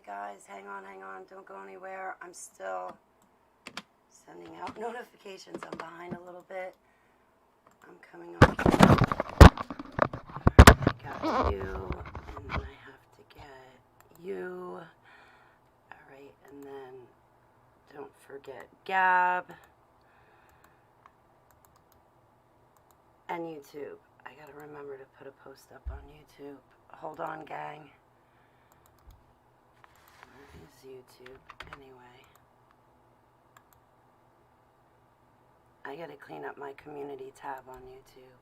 guys, hang on, don't go anywhere. I'm still sending out notifications. I'm behind a little bit. I'm coming on here. I got you, and then I have to get you. Alright, and then don't forget Gab and YouTube. I gotta remember to put a post up on YouTube. Hold on, gang. Where is YouTube anyway? I gotta clean up my community tab on YouTube.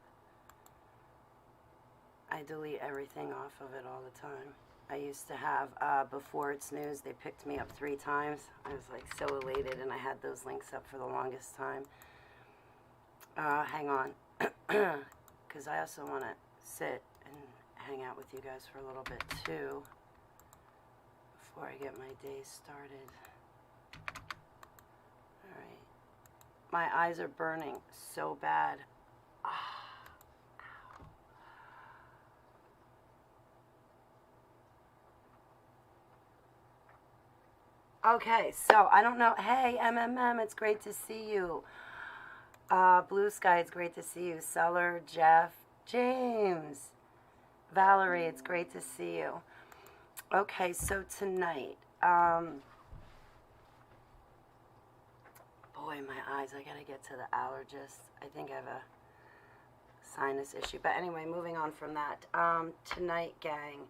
I delete everything off of it all the time. I used to have, before it's news, they picked me up 3 times. I was like so elated, and I had those links up for the longest time. Hang on, because I also want to sit and hang out with you guys for a little bit too before I get my day started. Alright. My eyes are burning so bad. Okay, so I don't know. Hey, MMM, it's great to see you. Blue Sky, it's great to see you. Seller, Jeff, James, Valerie, it's great to see you. Okay, so tonight, boy, my eyes, I gotta get to the allergist. I think I have a sinus issue. But anyway, moving on from that. Tonight, gang,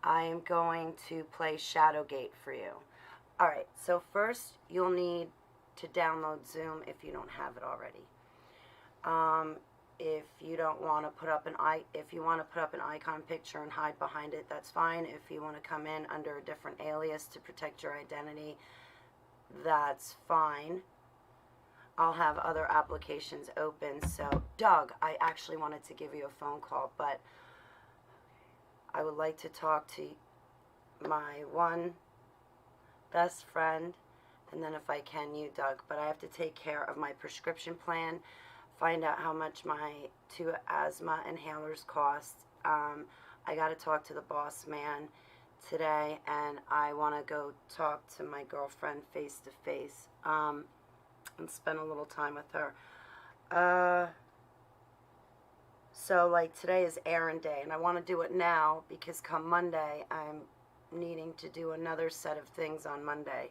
I am going to play Shadowgate for you. Alright, so first you'll need to download Zoom if you don't have it already. If you don't want to put up an icon picture and hide behind it, that's fine. If you want to come in under a different alias to protect your identity, that's fine. I'll have other applications open. So, Doug, I actually wanted to give you a phone call, but I would like to talk to my one best friend, and then if I can, you, Doug. But I have to take care of my prescription plan, find out how much my 2 asthma inhalers cost. I got to talk to the boss man today, and I want to go talk to my girlfriend face to face and spend a little time with her. So, like, today is errand day, and I want to do it now because come Monday, I'm needing to do another set of things on Monday.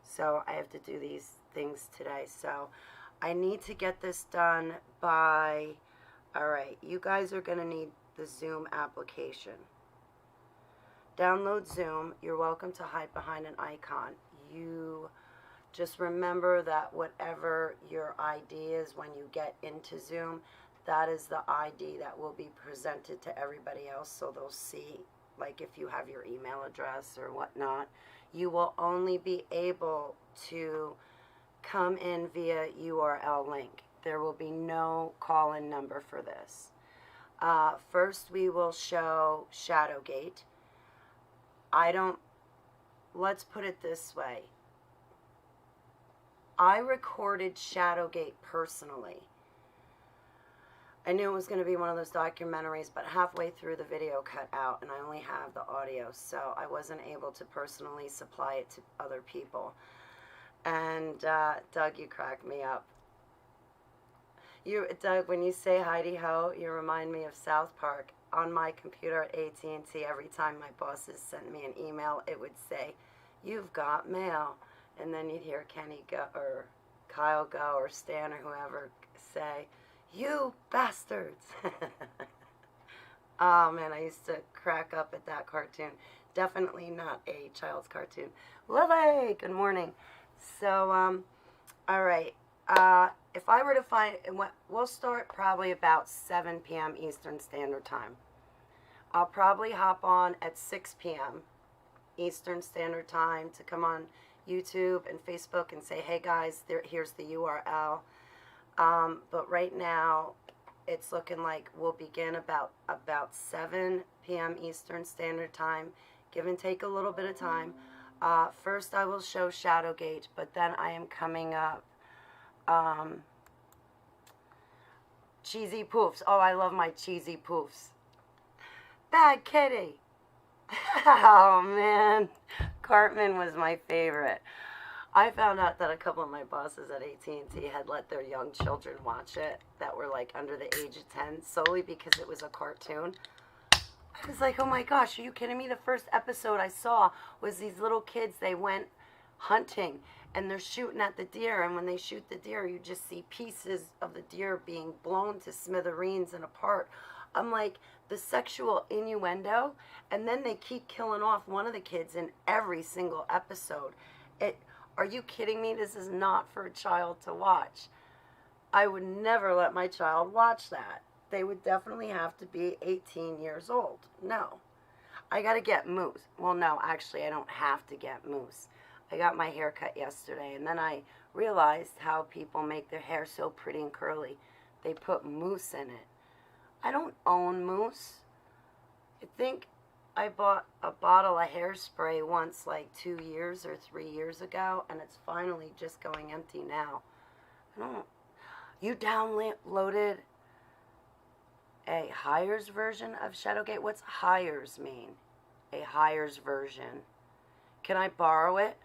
So I have to do these things today. So I need to get this done by, alright, you guys are going to need the Zoom application. Download Zoom. You're welcome to hide behind an icon. You just remember that whatever your ID is when you get into Zoom, that is the ID that will be presented to everybody else, so they'll see, like if you have your email address or whatnot. You will only be able to come in via URL link. There will be no call-in number for this. First, we will show Shadowgate. Let's put it this way. I recorded Shadowgate personally. I knew it was going to be one of those documentaries, but halfway through the video cut out, and I only have the audio, so I wasn't able to personally supply it to other people. And Doug, you crack me up. Doug, when you say Heidi Ho, you remind me of South Park. On my computer at AT&T, every time my bosses sent me an email, it would say, "You've got mail," and then you'd hear Kenny go, or Kyle go, or Stan, or whoever say, "You bastards." Oh man, I used to crack up at that cartoon. Definitely not a child's cartoon. Lily, good morning. So, alright. If I were to find, we'll start probably about 7 p.m. Eastern Standard Time. I'll probably hop on at 6 p.m. Eastern Standard Time to come on YouTube and Facebook and say, hey guys, here's the URL. But right now, it's looking like we'll begin about 7 p.m. Eastern Standard Time. Give and take a little bit of time. First, I will show Shadowgate, but then I am coming up. Cheesy poofs. Oh, I love my cheesy poofs. Bad kitty. Oh, man. Cartman was my favorite. I found out that a couple of my bosses at AT&T had let their young children watch it that were like under the age of 10 solely because it was a cartoon. I was like, oh my gosh, are you kidding me? The first episode I saw was these little kids, they went hunting and they're shooting at the deer, and when they shoot the deer you just see pieces of the deer being blown to smithereens and apart. I'm like, the sexual innuendo, and then they keep killing off one of the kids in every single episode. Are you kidding me? This is not for a child to watch. I would never let my child watch that. They would definitely have to be 18 years old. No. I got to get Moose. Well, no, actually, I don't have to get Moose. I got my hair cut yesterday, and then I realized how people make their hair so pretty and curly. They put mousse in it. I don't own mousse. I think I bought a bottle of hairspray once like 2 years or 3 years ago, and it's finally just going empty now. You downloaded a Hires version of Shadowgate? What's Hires mean? A Hires version. Can I borrow it?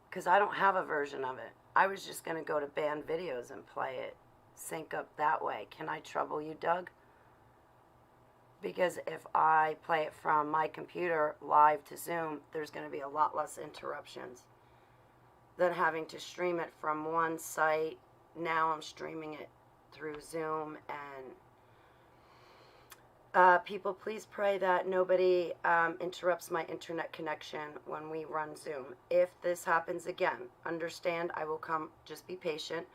Because I don't have a version of it. I was just going to go to band videos and play it. Sync up that way. Can I trouble you, Doug? Because if I play it from my computer live to Zoom, there's going to be a lot less interruptions than having to stream it from one site. Now I'm streaming it through Zoom, and people, please pray that nobody interrupts my internet connection when we run Zoom. If this happens again, understand, I will come. Just be patient.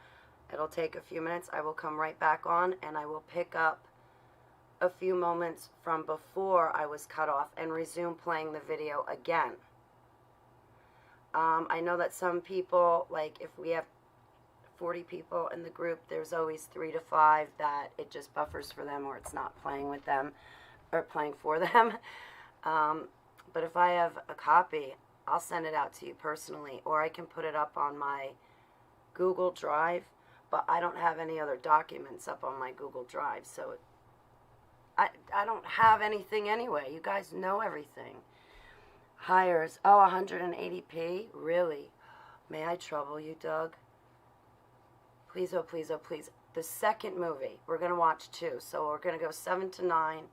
It'll take a few minutes. I will come right back on, and I will pick up a few moments from before I was cut off and resume playing the video again. I know that some people, like if we have 40 people in the group, there's always 3 to 5 that it just buffers for them, or it's not playing with them or playing for them. But if I have a copy, I'll send it out to you personally, or I can put it up on my Google Drive, but I don't have any other documents up on my Google Drive, so I don't have anything anyway. You guys know everything. Hires. Oh, 180p? Really? May I trouble you, Doug? Please, oh, please, oh, please. The second movie, we're going to watch 2. So we're going to go 7 to 9.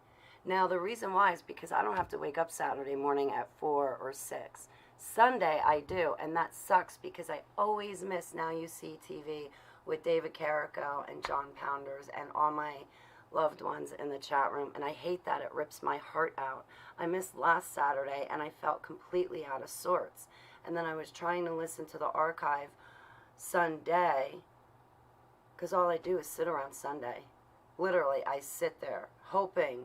Now, the reason why is because I don't have to wake up Saturday morning at 4 or 6. Sunday, I do, and that sucks because I always miss Now You See TV with David Carrico and John Pounders and all my loved ones in the chat room, and I hate that. It rips my heart out. I missed last Saturday, and I felt completely out of sorts. And then I was trying to listen to the archive Sunday, because all I do is sit around Sunday. Literally, I sit there hoping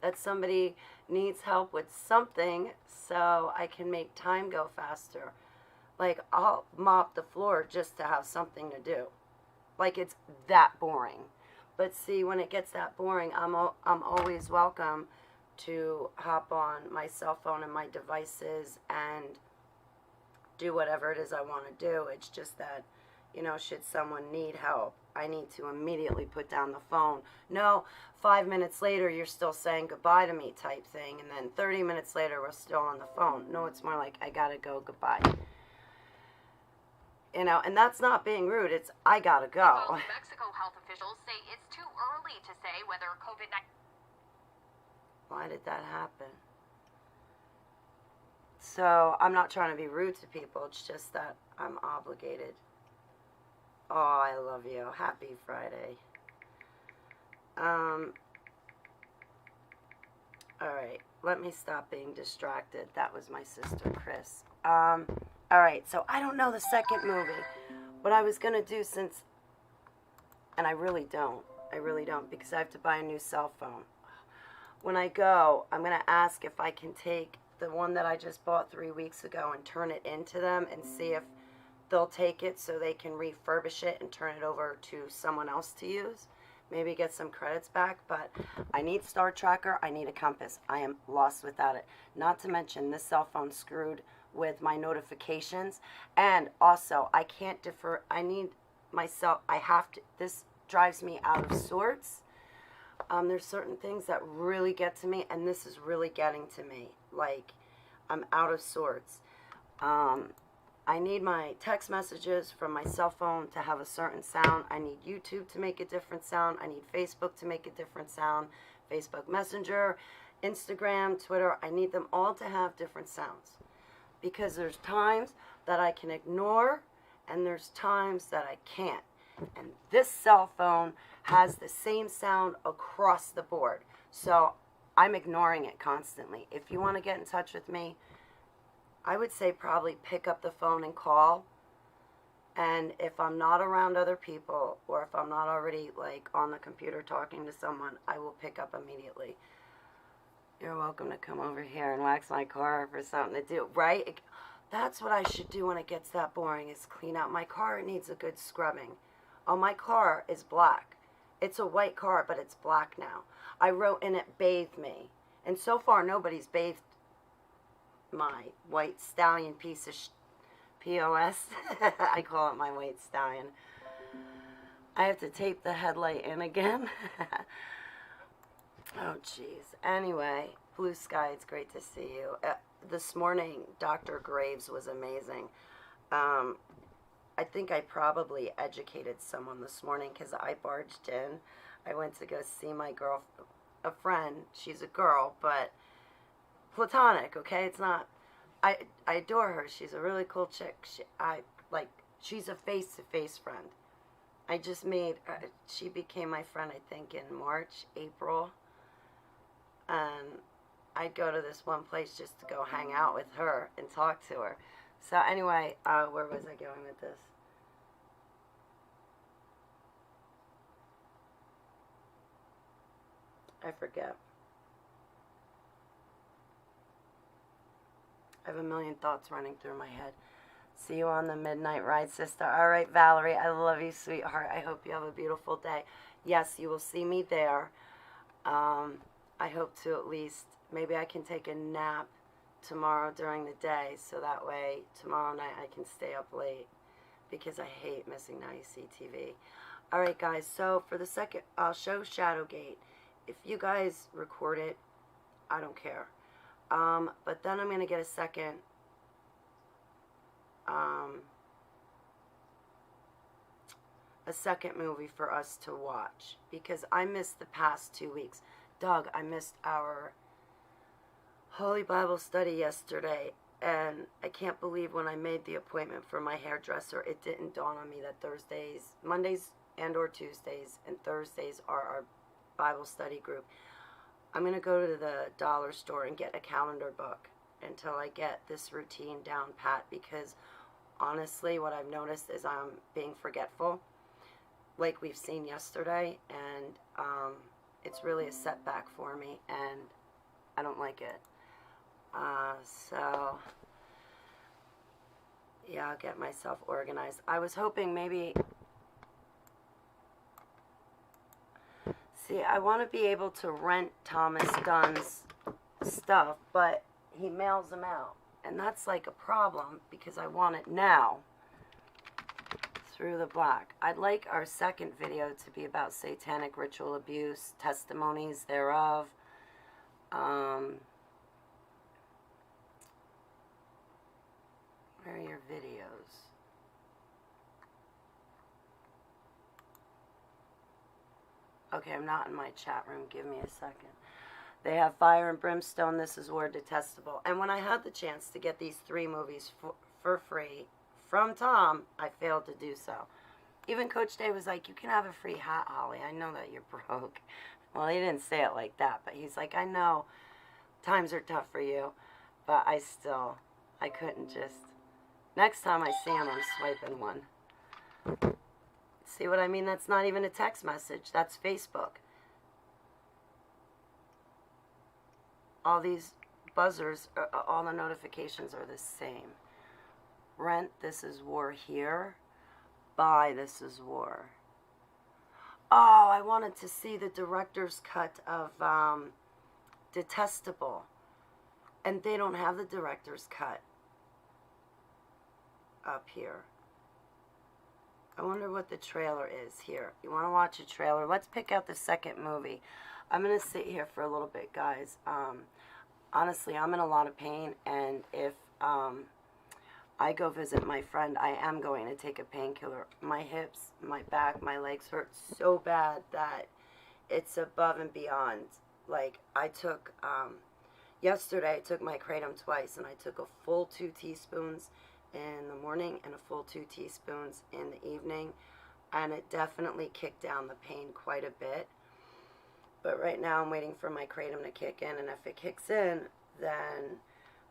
that somebody needs help with something so I can make time go faster. Like, I'll mop the floor just to have something to do. Like, it's that boring. But see, when it gets that boring, I'm always welcome to hop on my cell phone and my devices and do whatever it is I want to do. It's just that, you know, should someone need help, I need to immediately put down the phone. No, 5 minutes later, you're still saying goodbye to me type thing, and then 30 minutes later, we're still on the phone. No, it's more like, I gotta go, goodbye. You know, and that's not being rude. It's, I gotta go. Well, Mexico health officials say it's too early to say whether COVID-19... Why did that happen? So, I'm not trying to be rude to people. It's just that I'm obligated. Oh, I love you. Happy Friday. Alright, let me stop being distracted. That was my sister, Chris. Alright, so I don't know the second movie. What I was going to do since... And I really don't, because I have to buy a new cell phone. When I go, I'm going to ask if I can take the one that I just bought 3 weeks ago and turn it into them and see if they'll take it so they can refurbish it and turn it over to someone else to use. Maybe get some credits back, but I need Star Tracker, I need a compass. I am lost without it. Not to mention, this cell phone's screwed with my notifications, and also, I can't defer, I need myself, I have to, this drives me out of sorts. There's certain things that really get to me, and this is really getting to me. Like, I'm out of sorts. I need my text messages from my cell phone to have a certain sound. I need YouTube to make a different sound. I need Facebook to make a different sound. Facebook Messenger, Instagram, Twitter, I need them all to have different sounds. Because there's times that I can ignore and there's times that I can't. And this cell phone has the same sound across the board. So I'm ignoring it constantly. If you want to get in touch with me, I would say probably pick up the phone and call. And if I'm not around other people, or if I'm not already like on the computer talking to someone, I will pick up immediately. You're welcome to come over here and wax my car for something to do, right? That's what I should do when it gets that boring, is clean out my car. It needs a good scrubbing. Oh, my car is black. It's a white car, but it's black now. I wrote in it, bathe me. And so far, nobody's bathed my white stallion piece of POS. I call it my white stallion. I have to tape the headlight in again. Oh, jeez. Anyway, Blue Sky, it's great to see you. This morning, Dr. Graves was amazing. I think I probably educated someone this morning because I barged in. I went to go see my girl, a friend. She's a girl, but platonic, okay? It's not... I adore her. She's a really cool chick. She's a face-to-face friend. I just made... she became my friend, I think, in March, April. And I'd go to this one place just to go hang out with her and talk to her. So anyway, where was I going with this? I forget. I have a million thoughts running through my head. See you on the midnight ride, sister. All right, Valerie, I love you, sweetheart. I hope you have a beautiful day. Yes, you will see me there. I hope to at least, maybe I can take a nap tomorrow during the day, so that way tomorrow night I can stay up late, because I hate missing Now You See TV. All right, guys, so for the second, I'll show Shadowgate. If you guys record it, I don't care. But then I'm going to get a second movie for us to watch, because I missed the past 2 weeks. Doug, I missed our Holy Bible study yesterday, and I can't believe when I made the appointment for my hairdresser, it didn't dawn on me that Mondays and or Tuesdays and Thursdays are our Bible study group. I'm going to go to the dollar store and get a calendar book until I get this routine down pat, because honestly what I've noticed is I'm being forgetful, like we've seen yesterday, and it's really a setback for me, and I don't like it. So yeah, I'll get myself organized. I was hoping maybe... See, I want to be able to rent Thomas Dunn's stuff, but he mails them out. And that's like a problem, because I want it now. Through the Black. I'd like our second video to be about satanic ritual abuse, testimonies thereof. Where are your videos? Okay, I'm not in my chat room. Give me a second. They have Fire and Brimstone, This Is War, Detestable. And when I had the chance to get these 3 movies for free from Tom, I failed to do so. Even Coach Day was like, you can have a free hat, Holly. I know that you're broke. Well, he didn't say it like that, but he's like, I know times are tough for you, but I couldn't just... Next time I see him, I'm swiping one. See what I mean? That's not even a text message. That's Facebook. All these buzzers, all the notifications are the same. Rent, This Is War here. Buy, This Is War. Oh, I wanted to see the director's cut of Detestable. And they don't have the director's cut up here. I wonder what the trailer is here. You want to watch a trailer? Let's pick out the second movie. I'm going to sit here for a little bit, guys. honestly, I'm in a lot of pain, and if I go visit my friend, I am going to take a painkiller. My hips, my back, my legs hurt so bad that it's above and beyond. Like, I took, yesterday, I took my kratom twice, and I took a full 2 teaspoons in the morning and a full 2 teaspoons in the evening, and it definitely kicked down the pain quite a bit. But right now I'm waiting for my kratom to kick in, and if it kicks in, then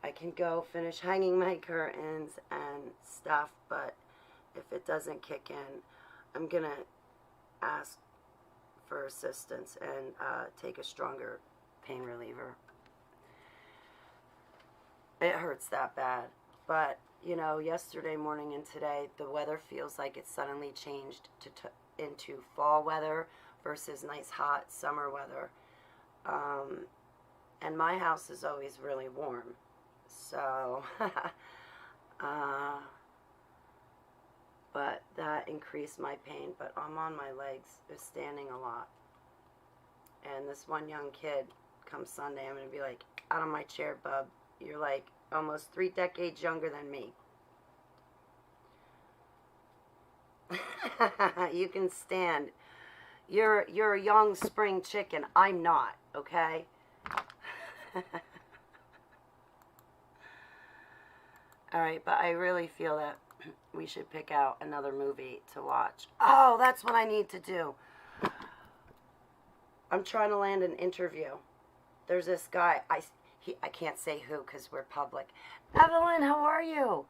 I can go finish hanging my curtains and stuff. But if it doesn't kick in, I'm going to ask for assistance and take a stronger pain reliever. It hurts that bad. But, you know, yesterday morning and today, the weather feels like it's suddenly changed into fall weather versus nice hot summer weather. And my house is always really warm. So, but that increased my pain. But I'm on my legs, standing a lot. And this one young kid, come Sunday, I'm going to be like, out of my chair, bub. You're like almost 3 decades younger than me. You can stand. You're a young spring chicken. I'm not, okay? All right, but I really feel that we should pick out another movie to watch. Oh, that's what I need to do. I'm trying to land an interview. There's this guy. I can't say who because we're public. Evelyn, how are you?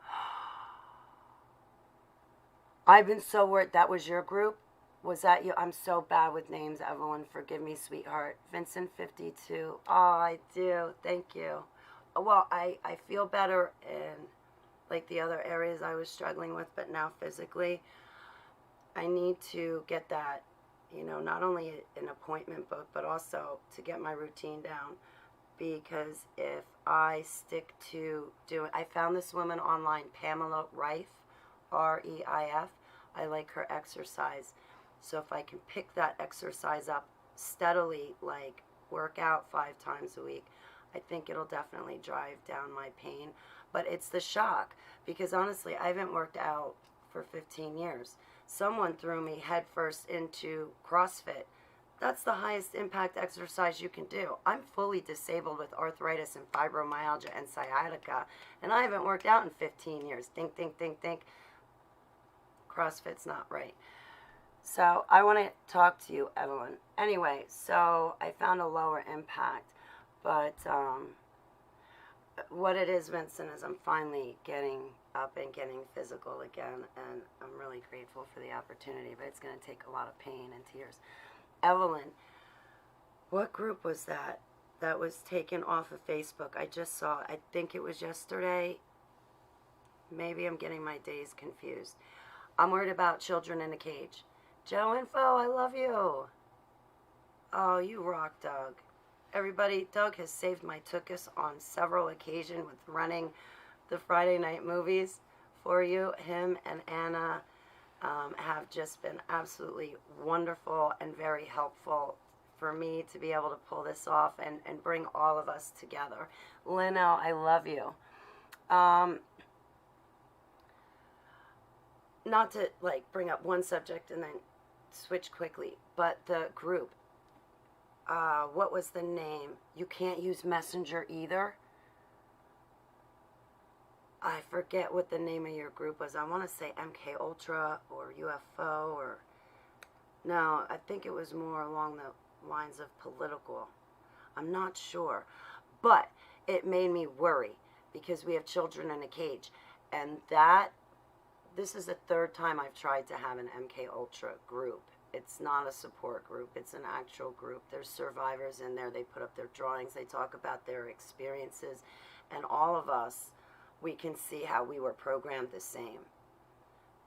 I've been so worried. That was your group? Was that you? I'm so bad with names, Evelyn. Forgive me, sweetheart. Vincent 52. Oh, I do. Thank you. Well, I feel better in like the other areas I was struggling with, but now physically, I need to get that, you know, not only an appointment book, but also to get my routine down. Because if I stick to doing, I found this woman online, Pamela Reif, R-E-I-F. I like her exercise. So if I can pick that exercise up steadily, like work out 5 times a week, I think it'll definitely drive down my pain. But it's the shock, because honestly, I haven't worked out for 15 years. Someone threw me headfirst into CrossFit. That's the highest impact exercise you can do. I'm fully disabled with arthritis and fibromyalgia and sciatica, and I haven't worked out in 15 years. Think, think, think, think. CrossFit's not right. So I want to talk to you, Evelyn. Anyway, so I found a lower impact, but what it is, Vincent, is I'm finally getting up and getting physical again, and I'm really grateful for the opportunity, but it's going to take a lot of pain and tears. Evelyn, what group was that was taken off of Facebook? I just saw, I think it was yesterday. Maybe I'm getting my days confused. I'm worried about children in a cage. Joe Info, I love you. Oh, you rock, Doug. Everybody, Doug has saved my tuchus on several occasions with running the Friday night movies for you. Him and Anna have just been absolutely wonderful and very helpful for me to be able to pull this off and bring all of us together. Lino, I love you. Not to like bring up one subject and then switch quickly, but the group, what was the name? You can't use Messenger either. I forget what the name of your group was. I want to say MK Ultra or UFO or no, I think it was more along the lines of political. I'm not sure, but it made me worry because we have children in a cage, and this is the 3rd time I've tried to have an MK Ultra group. It's not a support group. It's an actual group. There's survivors in there. They put up their drawings. They talk about their experiences. And all of us, we can see how we were programmed the same.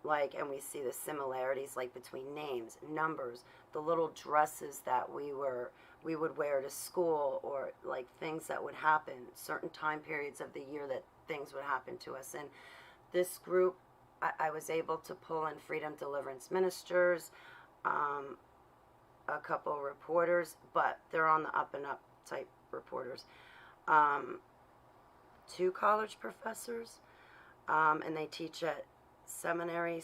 Like, and we see the similarities, like between names, numbers, the little dresses that we would wear to school, or like things that would happen, certain time periods of the year that things would happen to us. And this group, I was able to pull in Freedom Deliverance Ministers, a couple reporters, but they're on the up and up type reporters. um, 2 college professors, and they teach at seminary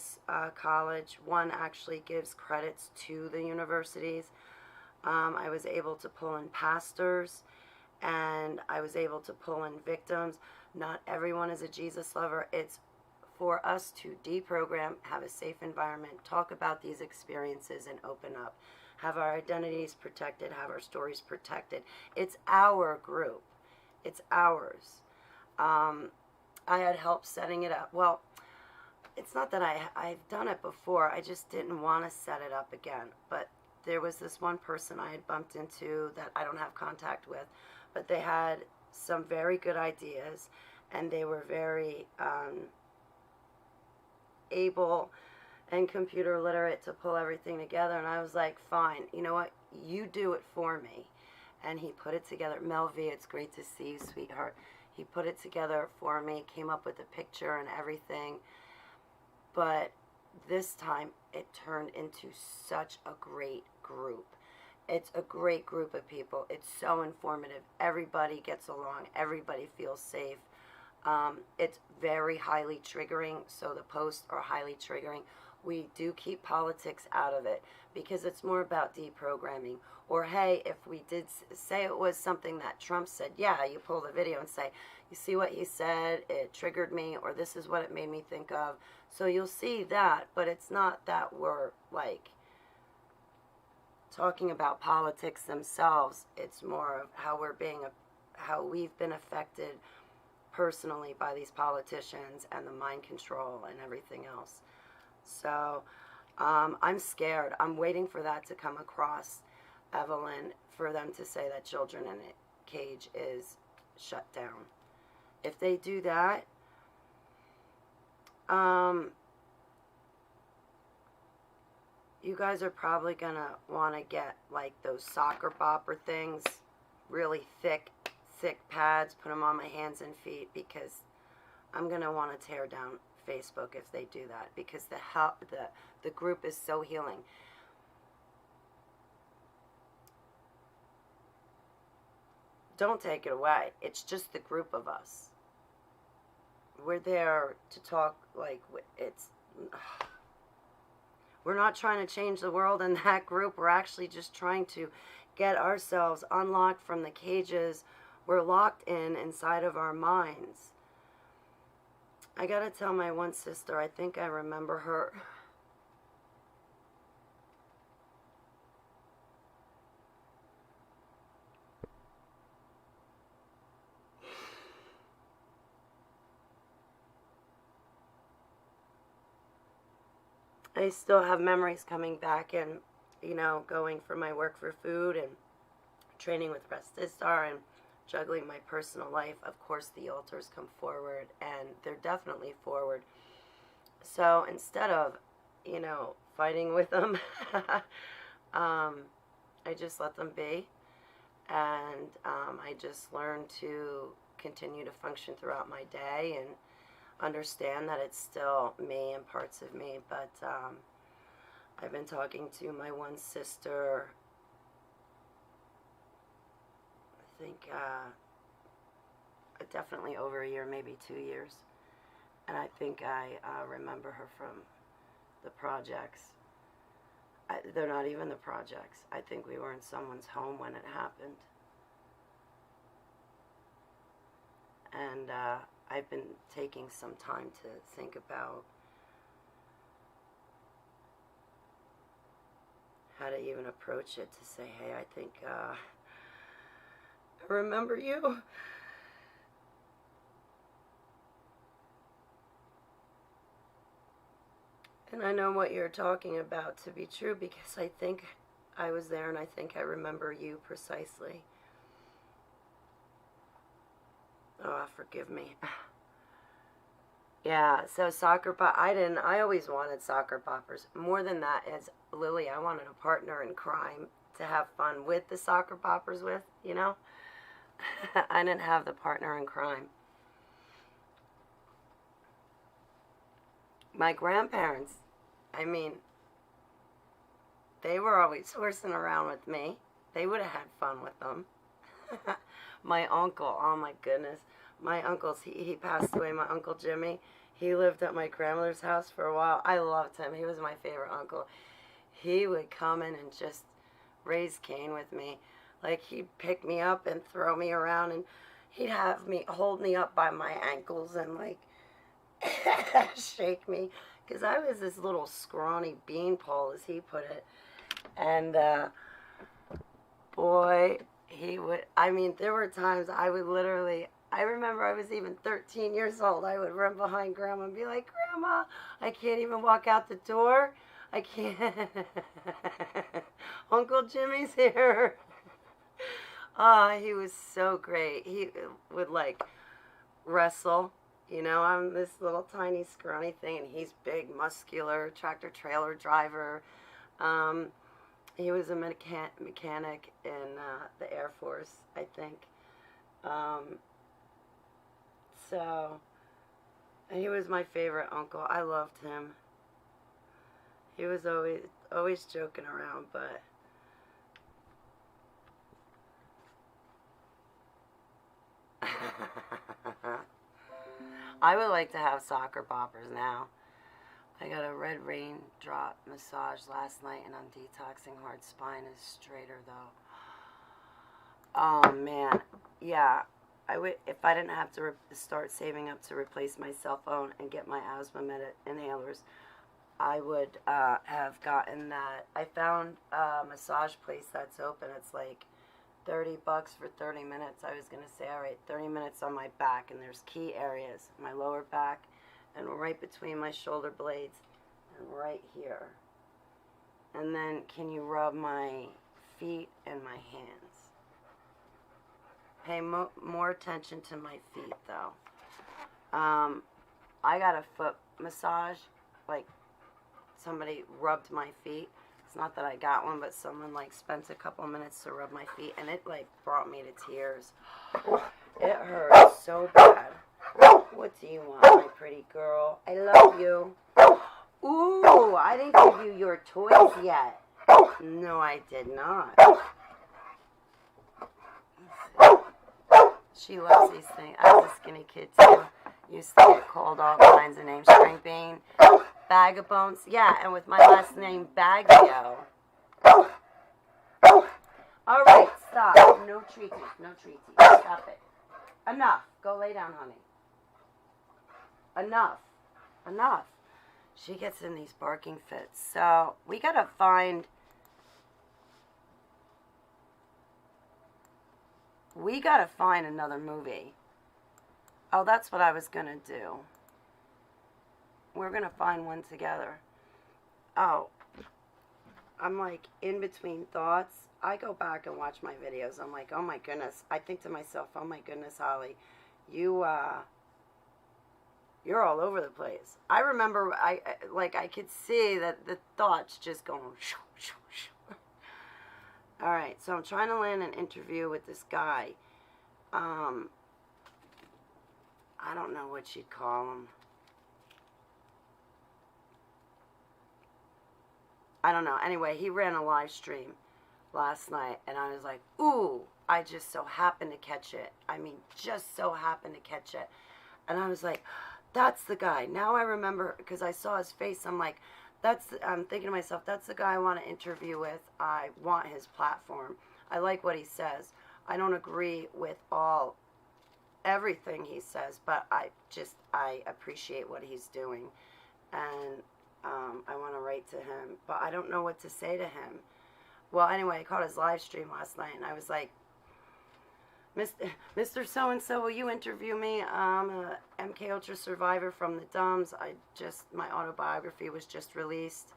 college. One actually gives credits to the universities. I was able to pull in pastors, and I was able to pull in victims. Not everyone is a Jesus lover. It's for us to deprogram, have a safe environment, talk about these experiences, and open up. Have our identities protected, have our stories protected. It's our group. It's ours. I had help setting it up. Well, it's not that I've done it before. I just didn't want to set it up again. But there was this one person I had bumped into that I don't have contact with, but they had some very good ideas, and they were very able and computer literate to pull everything together. And I was like, fine, you know what, you do it for me. And he put it together. Mel V, it's great to see you, sweetheart. He put it together for me, came up with a picture and everything. But this time it turned into such a great group. It's a great group of people. It's so informative. Everybody gets along. Everybody feels safe. It's very highly triggering, so the posts are highly triggering. We do keep politics out of it because it's more about deprogramming. Or, hey, if we did say it was something that Trump said, yeah, you pull the video and say, you see what he said, it triggered me, or this is what it made me think of. So you'll see that, but it's not that we're, like, talking about politics themselves. It's more of how we've been affected personally by these politicians and the mind control and everything else. So I'm scared. I'm waiting for that to come across, Evelyn, for them to say that children in a cage is shut down. If they do that, you guys are probably going to want to get like those soccer bopper things, really thick pads, put them on my hands and feet, because I'm going to want to tear down Facebook if they do that, because the group is so healing. Don't take it away. It's just the group of us. We're there to talk, like, we're not trying to change the world in that group. We're actually just trying to get ourselves unlocked from the cages we're locked inside of our minds. I gotta tell my one sister, I think I remember her. I still have memories coming back, and, you know, going for my work for food and training with Restistar and juggling my personal life. Of course, the altars come forward, and they're definitely forward. So instead of, you know, fighting with them, I just let them be, and I just learned to continue to function throughout my day and understand that it's still me and parts of me. But I've been talking to my one sister, I think definitely over a year, maybe 2 years, and I think I remember her from the projects. They're not even the projects. I think we were in someone's home when it happened. And I've been taking some time to think about how to even approach it, to say, hey, I think I remember you. And I know what you're talking about to be true, because I think I was there, and I think I remember you precisely. Oh, forgive me. Yeah, so I always wanted soccer poppers. More than that is, Lily, I wanted a partner in crime to have fun with the soccer poppers with, you know? I didn't have the partner in crime. My grandparents, I mean, they were always horsing around with me. They would have had fun with them. My uncle, oh my goodness. My uncle's, he passed away, my Uncle Jimmy. He lived at my grandmother's house for a while. I loved him. He was my favorite uncle. He would come in and just raise Cain with me. Like, he'd pick me up and throw me around, and he'd have me, hold me up by my ankles and, like, shake me. Because I was this little scrawny beanpole, as he put it. And, boy, he would, I mean, there were times I would literally, I remember I was even 13 years old. I would run behind Grandma and be like, Grandma, I can't even walk out the door. I can't. Uncle Jimmy's here. He was so great. He would, like, wrestle. You know, I'm this little tiny scrawny thing, and he's big, muscular, tractor-trailer driver. He was a mechanic in the Air Force, I think. So, he was my favorite uncle. I loved him. He was always joking around, but I would like to have soccer poppers now. I got a red raindrop massage last night, and I'm detoxing. Hard spine is straighter though. Oh man, yeah. I would, if I didn't have to start saving up to replace my cell phone and get my asthma inhalers, I would have gotten that. I found a massage place that's open. It's like $30 for 30 minutes. I was going to say, all right, 30 minutes on my back, and there's key areas, my lower back, and right between my shoulder blades, and right here. And then can you rub my feet and my hands? Pay more attention to my feet, though. I got a foot massage, like somebody rubbed my feet. It's not that I got one, but someone like spent a couple minutes to rub my feet, and it like brought me to tears. It hurt so bad. What do you want, my pretty girl? I love you. Ooh, I didn't give you your toys yet. No, I did not. She loves these things. I was a skinny kid too. Used to get called all kinds of names. String bean, bag of bones. Yeah, and with my last name, Baggio. All right, stop. No treaties. No treaties. Stop it. Enough. Go lay down, honey. Enough. Enough. She gets in these barking fits. So we gotta find. We gotta find another movie. Oh, that's what I was gonna do. We're gonna find one together. Oh, I'm like in between thoughts. I go back and watch my videos. I'm like, oh my goodness. I think to myself, oh my goodness, Holly, you're all over the place. I remember, I could see that the thoughts just going. Shoo, shoo, shoo. All right, so I'm trying to land an interview with this guy. I don't know what you'd call him. I don't know. Anyway, he ran a live stream last night, and I was like, ooh, I just so happened to catch it. I mean, just so happened to catch it. And I was like, that's the guy. Now I remember, because I saw his face, I'm like, I'm thinking to myself, that's the guy I want to interview with. I want his platform. I like what he says. I don't agree with everything he says, but I appreciate what he's doing. And I want to write to him, but I don't know what to say to him. Well, anyway, I caught his live stream last night, and I was like, Mr. So-and-so, will you interview me? I'm a MK Ultra survivor from the Dumbs. My autobiography was just released.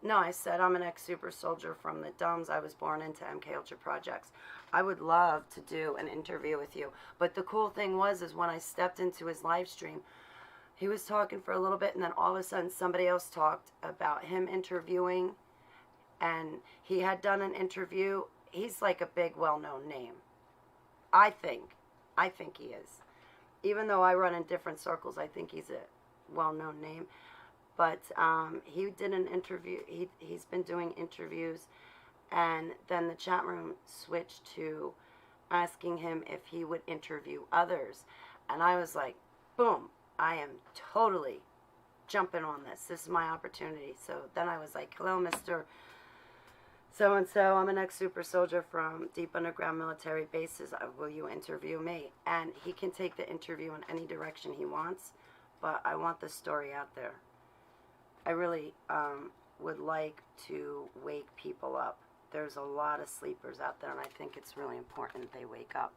No, I said I'm an ex-super soldier from the Dumbs. I was born into MK Ultra projects. I would love to do an interview with you. But the cool thing is when I stepped into his live stream, he was talking for a little bit, and then all of a sudden somebody else talked about him interviewing, and he had done an interview. He's like a big, well-known name. I think he is. Even though I run in different circles, I think he's a well-known name. But he did an interview. He's been doing interviews, and then the chat room switched to asking him if he would interview others. And I was like, boom, I am totally jumping on this. This is my opportunity. So then I was like, hello, Mr. So-and-so. I'm an ex-super soldier from deep underground military bases. Will you interview me? And he can take the interview in any direction he wants, but I want the story out there. I really would like to wake people up. There's a lot of sleepers out there, and I think it's really important they wake up.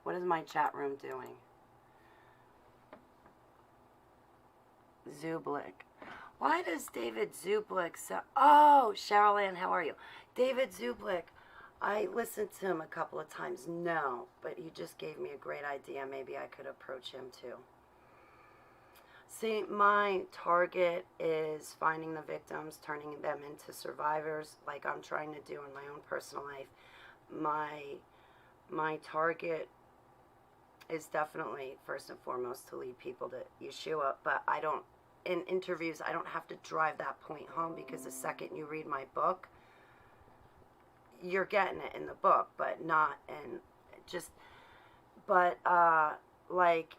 What is my chat room doing? Zublik. Why does David Zublik say... Oh, Cheryl Ann, how are you? David Zublik, I listened to him a couple of times. No, but you just gave me a great idea. Maybe I could approach him too. See, my target is finding the victims, turning them into survivors, like I'm trying to do in my own personal life. My target is definitely, first and foremost, to lead people to Yeshua, but I don't, in interviews, I don't have to drive that point home, because the second you read my book, you're getting it in the book, but not in just, but, like,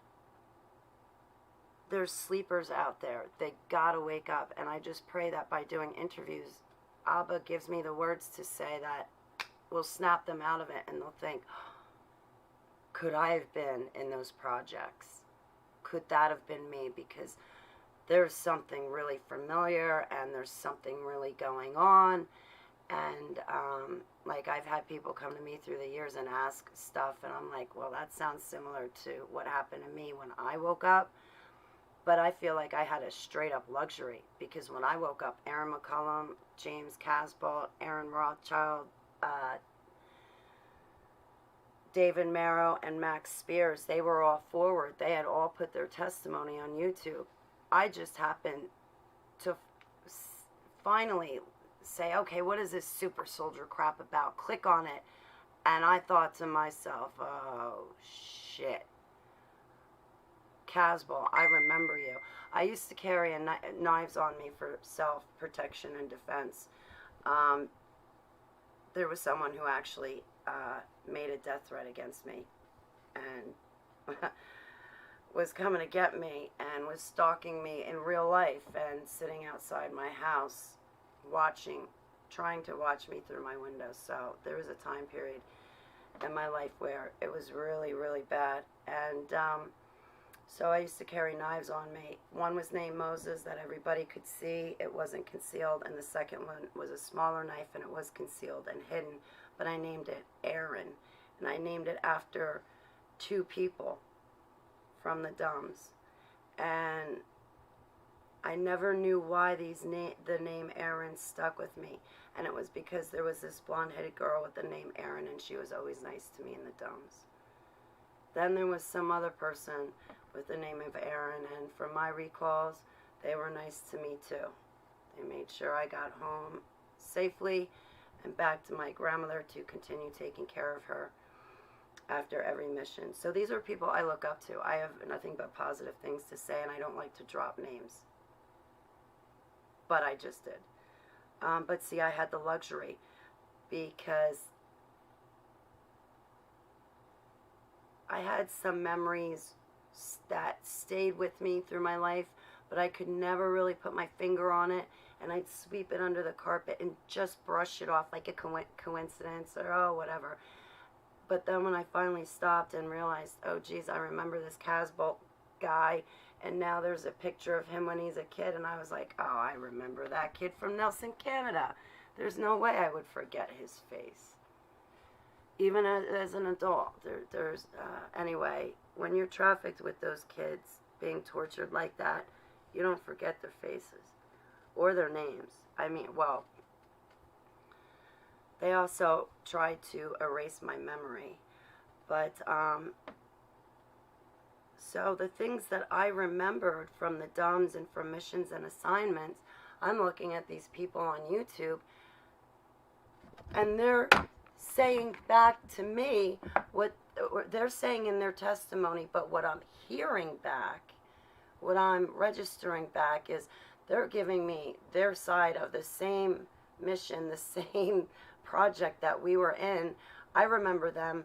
there's sleepers out there. They gotta wake up, and I just pray that by doing interviews, Abba gives me the words to say that will snap them out of it, and they'll think, could I have been in those projects? Could that have been me? Because there's something really familiar, and there's something really going on, and like, I've had people come to me through the years and ask stuff, and I'm like, well, that sounds similar to what happened to me when I woke up. But I feel like I had a straight-up luxury, because when I woke up, Aaron McCullum, James Casbolt, Aaron Rothschild, Daubenmire, and Max Spears, they were all forward. They had all put their testimony on YouTube. I just happened to finally say, okay, what is this super soldier crap about? Click on it. And I thought to myself, oh, shit. Casbolt, I remember you. I used to carry knives on me for self-protection and defense. There was someone who actually made a death threat against me, and was coming to get me, and was stalking me in real life, and sitting outside my house watching, trying to watch me through my window. So there was a time period in my life where it was really, really bad. And so I used to carry knives on me. One was named Moses, that everybody could see. It wasn't concealed. And the second one was a smaller knife, and it was concealed and hidden. But I named it Aaron. And I named it after two people from the Dumbs. And I never knew why the name Aaron stuck with me. And it was because there was this blonde-headed girl with the name Aaron, and she was always nice to me in the Dumbs. Then there was some other person with the name of Aaron, and from my recalls, they were nice to me too. They made sure I got home safely and back to my grandmother to continue taking care of her after every mission. So these are people I look up to. I have nothing but positive things to say, and I don't like to drop names. But I just did. But see, I had the luxury, because I had some memories that stayed with me through my life, but I could never really put my finger on it, and I'd sweep it under the carpet and just brush it off like a coincidence, or oh, whatever. But then when I finally stopped and realized, oh geez, I remember this Casbolt guy, and now there's a picture of him when he's a kid, and I was like, oh, I remember that kid from Nelson, Canada. There's no way I would forget his face. Even as an adult, anyway, when you're trafficked with those kids being tortured like that, you don't forget their faces or their names. I mean, well, they also tried to erase my memory. But, so the things that I remembered from the Dumbs and from missions and assignments, I'm looking at these people on YouTube, and they're saying back to me what they're saying in their testimony, but what I'm hearing back, what I'm registering back, is they're giving me their side of the same mission, the same project that we were in. I remember them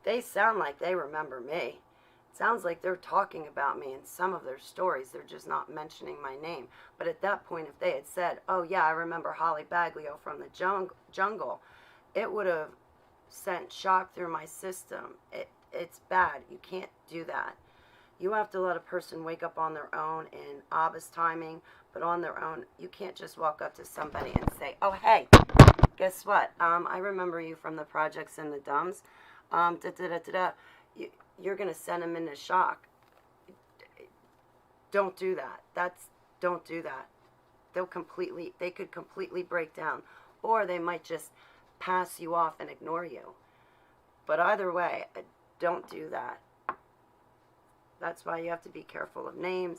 they sound like they remember me. It sounds like they're talking about me in some of their stories. They're just not mentioning my name. But at that point, if they had said, oh yeah, I remember Holly Baglio from the jungle, it would have sent shock through my system. It's bad. You can't do that. You have to let a person wake up on their own in Abba's timing, but on their own. You can't just walk up to somebody and say, oh, hey, guess what? I remember you from the projects and the dumbs. You're going to send them into shock. Don't do that. Don't do that. They could completely break down, or they might just pass you off and ignore you. But either way, don't do that. That's why you have to be careful of names.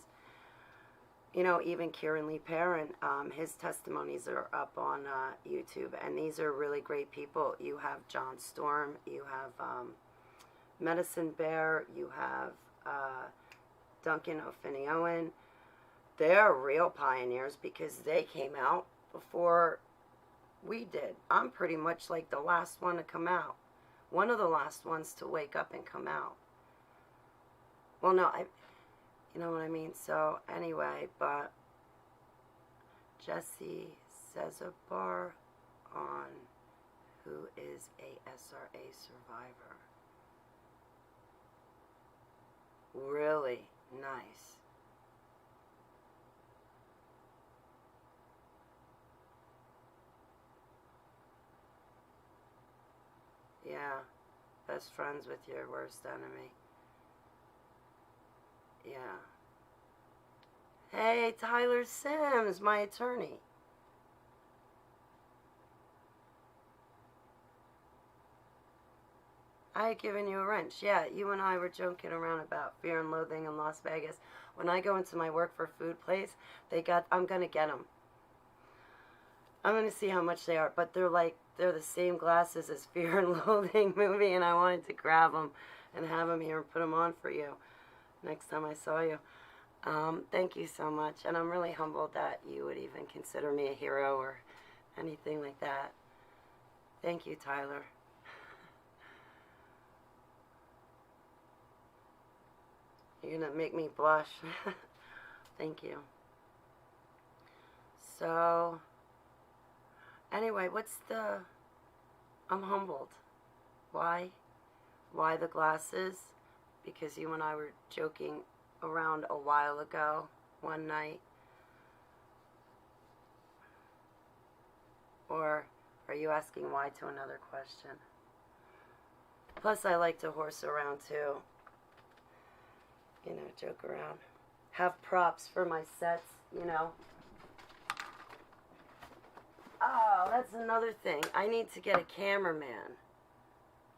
You know, even Kieran Lee Perrin, his testimonies are up on YouTube, and these are really great people. You have John Storm, you have Medicine Bear, you have Duncan O'Finioan. They're real pioneers because they came out before we did. I'm pretty much like the last one to come out. One of the last ones to wake up and come out. Well, no, you know what I mean? So, anyway, but Jesse Cesabar on, who is a SRA survivor. Really nice. Yeah, best friends with your worst enemy. Yeah. Hey, Tyler Sims, my attorney. I had given you a wrench. Yeah, you and I were joking around about Fear and Loathing in Las Vegas. When I go into my work for food place, I'm going to get them. I'm going to see how much they are. But they're the same glasses as Fear and Loathing movie, and I wanted to grab them and have them here and put them on for you next time I saw you. Thank you so much, and I'm really humbled that you would even consider me a hero or anything like that. Thank you, Tyler. You're gonna make me blush. Thank you. So, anyway, I'm humbled. Why? Why the glasses? Because you and I were joking around a while ago, one night. Or are you asking why to another question? Plus, I like to horse around too. You know, joke around. Have props for my sets, you know. Oh, that's another thing. I need to get a cameraman.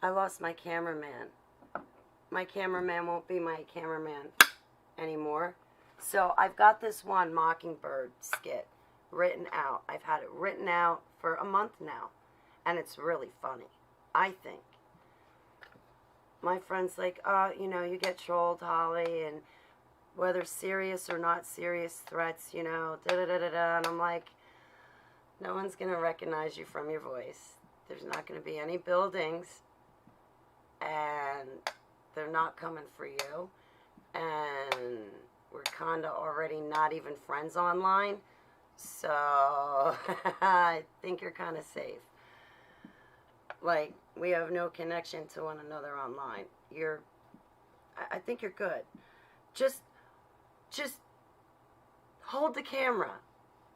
I lost my cameraman. My cameraman won't be my cameraman anymore. So I've got this one Mockingbird skit written out. I've had it written out for a month now. And it's really funny, I think. My friend's like, you know, you get trolled, Holly, and whether serious or not serious threats, you know, da-da-da-da-da. And I'm like, no one's going to recognize you from your voice. There's not going to be any buildings. And they're not coming for you. And we're kind of already not even friends online. So I think you're kind of safe. Like, we have no connection to one another online. I think you're good. Just hold the camera.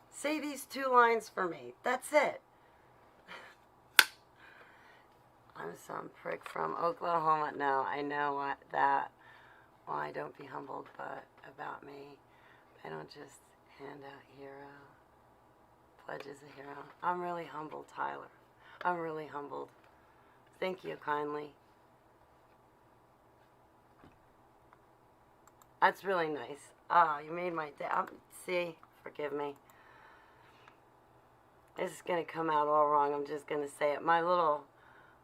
Say these 2 lines for me. That's it. I'm some prick from Oklahoma. No, I know that. Why, don't be humbled, but about me. I don't just hand out hero. Pledges a hero. I'm really humbled, Tyler. I'm really humbled. Thank you kindly. That's really nice. Oh, you made my day. See, forgive me. This is going to come out all wrong. I'm just going to say it. My little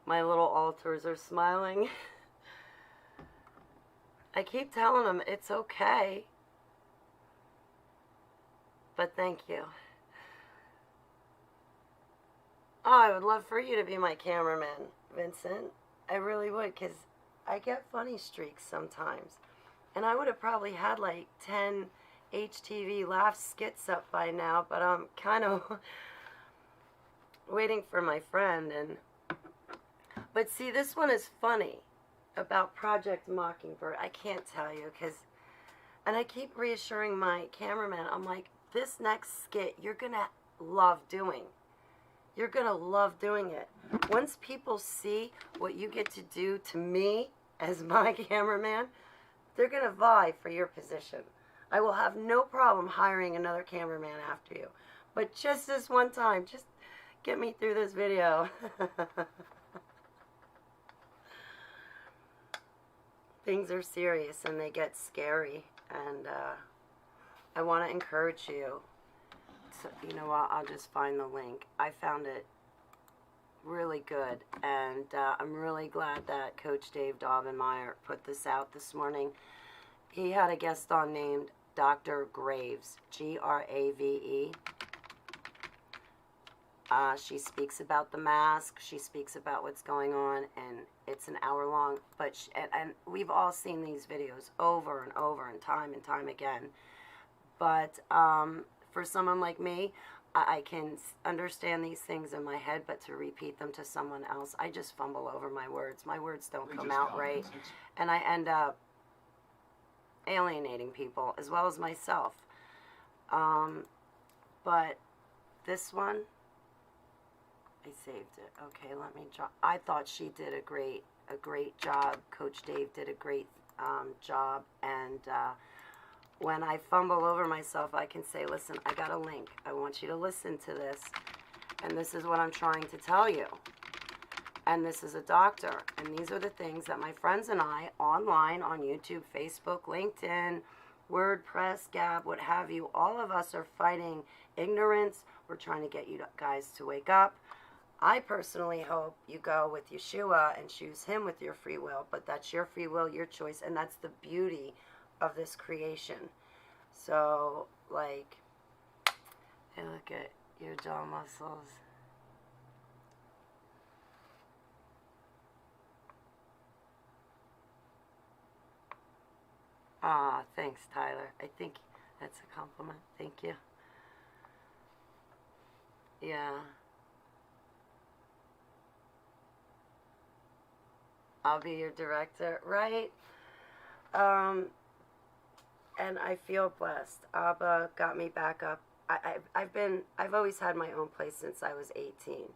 altars are smiling. I keep telling them it's okay. But thank you. Oh, I would love for you to be my cameraman, Vincent. I really would, because I get funny streaks sometimes. And I would have probably had like 10 HTV laugh skits up by now, but I'm kind of waiting for my friend. But see, this one is funny about Project Mockingbird. I can't tell you, and I keep reassuring my cameraman, I'm like, this next skit you're going to love doing. You're going to love doing it. Once people see what you get to do to me as my cameraman, they're going to vie for your position. I will have no problem hiring another cameraman after you. But just this one time, just get me through this video. Things are serious and they get scary. And I want to encourage you. So, you know what? I'll just find the link. I found it really good. And I'm really glad that Coach Dave Daubenmire put this out this morning. He had a guest on named Dr. Graves, Grave. She speaks about the mask. She speaks about what's going on, and it's an hour long. But and we've all seen these videos over and over and time again. But for someone like me, I can understand these things in my head, but to repeat them to someone else, I just fumble over my words. My words don't come out right, and I end up alienating people as well as myself. But this one, I saved it. Okay, let me drop. I thought she did a great job. Coach Dave did a great job, and when I fumble over myself, I can say, listen, I got a link. I want you to listen to this, and this is what I'm trying to tell you. And this is a doctor, and these are the things that my friends and I, online, on YouTube, Facebook, LinkedIn, WordPress, Gab, what have you, all of us are fighting ignorance. We're trying to get you guys to wake up. I personally hope you go with Yeshua and choose him with your free will, but that's your free will, your choice, and that's the beauty of this creation. So, like, hey, look at your jaw muscles. Ah, thanks, Tyler. I think that's a compliment. Thank you. Yeah. I'll be your director, right? And I feel blessed. Abba got me back up. I've always had my own place since I was 18.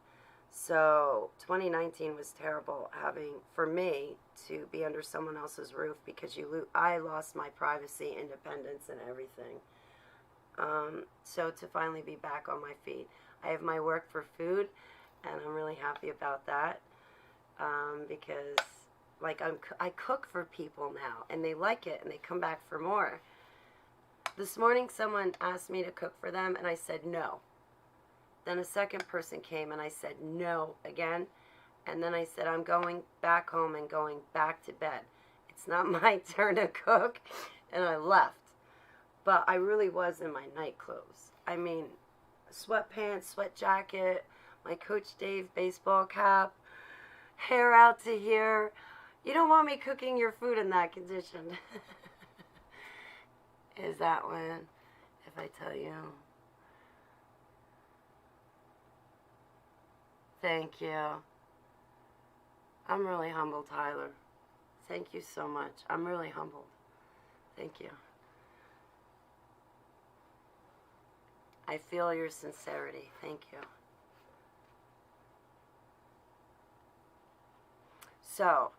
So 2019 was terrible for me to be under someone else's roof because I lost my privacy, independence, and everything. So to finally be back on my feet, I have my work for food, and I'm really happy about that because like I cook for people now, and they like it, and they come back for more. This morning, someone asked me to cook for them, and I said no. Then a second person came, and I said no again. And then I said, I'm going back home and going back to bed. It's not my turn to cook. And I left. But I really was in my night clothes. I mean, sweatpants, sweat jacket, my Coach Dave baseball cap, hair out to here. You don't want me cooking your food in that condition. Is that when, if I tell you... Thank you. I'm really humbled, Tyler. Thank you so much. I'm really humbled. Thank you. I feel your sincerity. Thank you. So,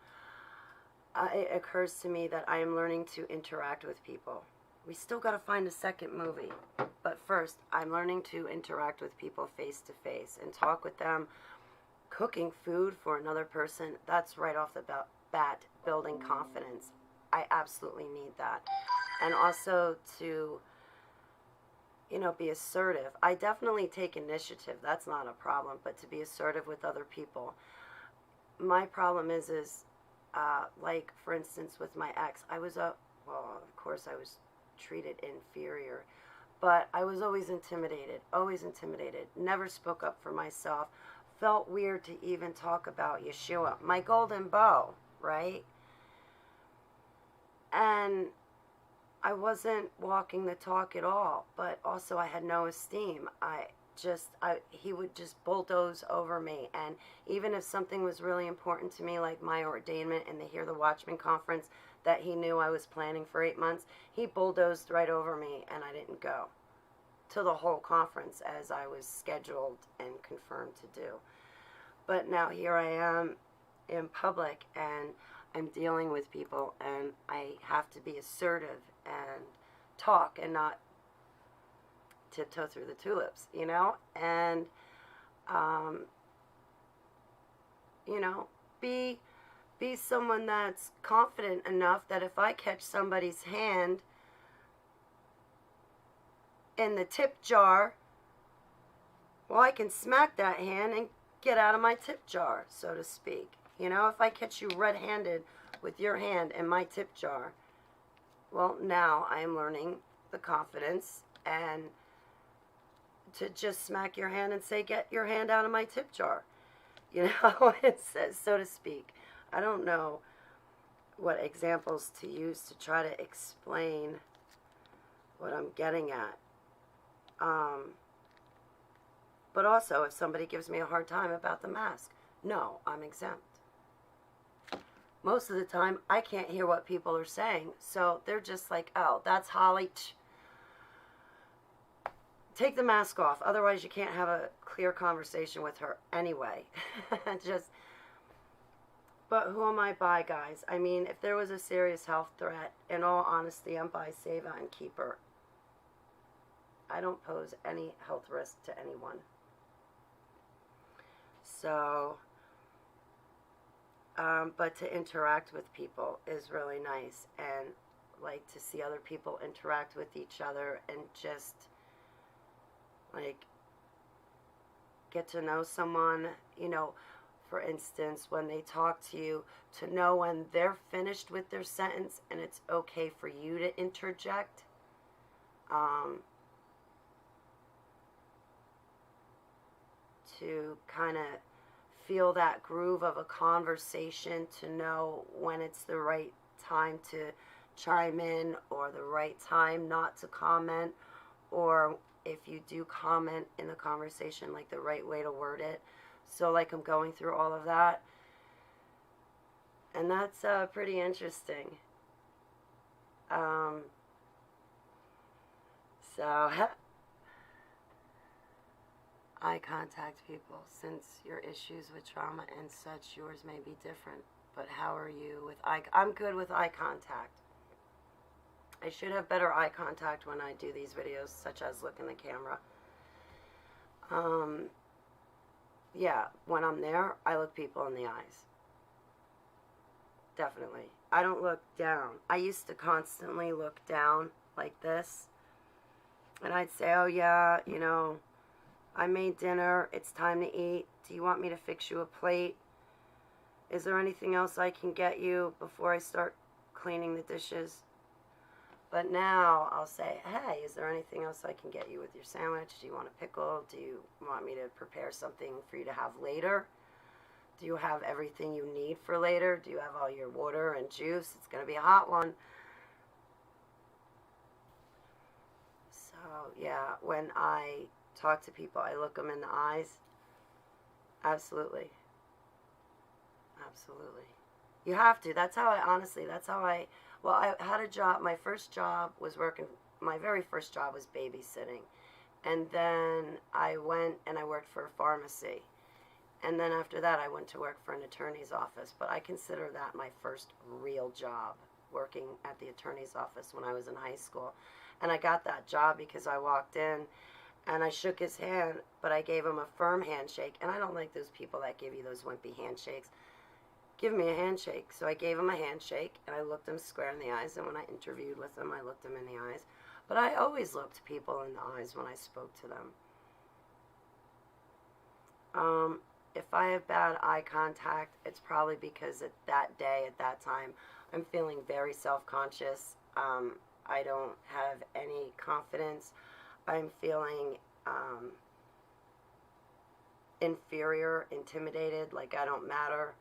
it occurs to me that I am learning to interact with people. We still got to find a second movie. But first, I'm learning to interact with people face to face and talk with them. Cooking food for another person, that's right off the bat building confidence. I absolutely need that. And also to, be assertive. I definitely take initiative. That's not a problem. But to be assertive with other people. My problem is like, for instance, with my ex, of course I was treated inferior. But I was always intimidated. Never spoke up for myself. Felt weird to even talk about Yeshua, my golden bow, right? And I wasn't walking the talk at all, but also I had no esteem. He would just bulldoze over me. And even if something was really important to me, like my ordainment and the Hear the Watchman conference that he knew I was planning for 8 months, he bulldozed right over me, and I didn't go to the whole conference as I was scheduled and confirmed to do. But now here I am in public, and I'm dealing with people, and I have to be assertive and talk and not tiptoe through the tulips, you know? And, you know, be someone that's confident enough that if I catch somebody's hand in the tip jar, well, I can smack that hand and get out of my tip jar, so to speak. You know, if I catch you red-handed with your hand in my tip jar, well, now I am learning the confidence and to just smack your hand and say, get your hand out of my tip jar. You know, it says, so to speak. I don't know what examples to use to try to explain what I'm getting at. But also, if somebody gives me a hard time about the mask, no, I'm exempt. Most of the time, I can't hear what people are saying, so they're just like, oh, that's Holly. Take the mask off, otherwise you can't have a clear conversation with her anyway. But who am I by, guys? I mean, if there was a serious health threat, in all honesty, I'm by Save and Keep Her. I don't pose any health risk to anyone. So, but to interact with people is really nice, and like to see other people interact with each other and just like get to know someone, you know, for instance, when they talk to you, to know when they're finished with their sentence and it's okay for you to interject. To kind of feel that groove of a conversation, to know when it's the right time to chime in or the right time not to comment, or if you do comment in the conversation, like the right way to word it. So like I'm going through all of that, and that's pretty interesting. So eye contact people, since your issues with trauma and such, yours may be different, but how are you with I'm good with eye contact. I should have better eye contact when I do these videos, such as look in the camera. Yeah, when I'm there, I look people in the eyes. Definitely. I don't look down. I used to constantly look down like this, and I'd say, oh yeah, you know, I made dinner, it's time to eat. Do you want me to fix you a plate? Is there anything else I can get you before I start cleaning the dishes? But now I'll say, hey, is there anything else I can get you with your sandwich? Do you want a pickle? Do you want me to prepare something for you to have later? Do you have everything you need for later? Do you have all your water and juice? It's going to be a hot one. So, yeah, when I talk to people, I look them in the eyes. Absolutely. Absolutely. You have to. That's how I well, I had a job. My first job was my very first job was babysitting. And then I went and I worked for a pharmacy. And then after that, I went to work for an attorney's office. But I consider that my first real job, working at the attorney's office when I was in high school. And I got that job because I walked in and I shook his hand, but I gave him a firm handshake. And I don't like those people that give you those wimpy handshakes. Give me a handshake. So I gave him a handshake, and I looked him square in the eyes. And when I interviewed with him, I looked him in the eyes. But I always looked people in the eyes when I spoke to them. If I have bad eye contact, it's probably because at that day, at that time, I'm feeling very self-conscious. I don't have any confidence. I'm feeling inferior, intimidated, like I don't matter.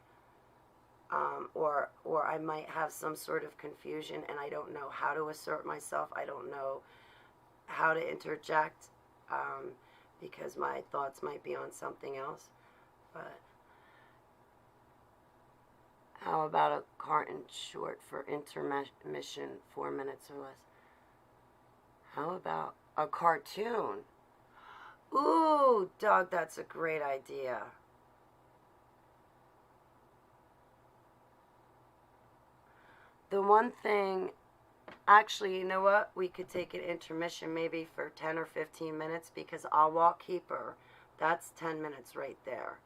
or I might have some sort of confusion and I don't know how to assert myself. I don't know how to interject, because my thoughts might be on something else. But how about a carton short for intermission, 4 minutes or less? How about a cartoon? Ooh, Doug, that's a great idea. The one thing, actually, you know what? We could take an intermission maybe for 10 or 15 minutes, because I'll walk keeper. That's 10 minutes right there.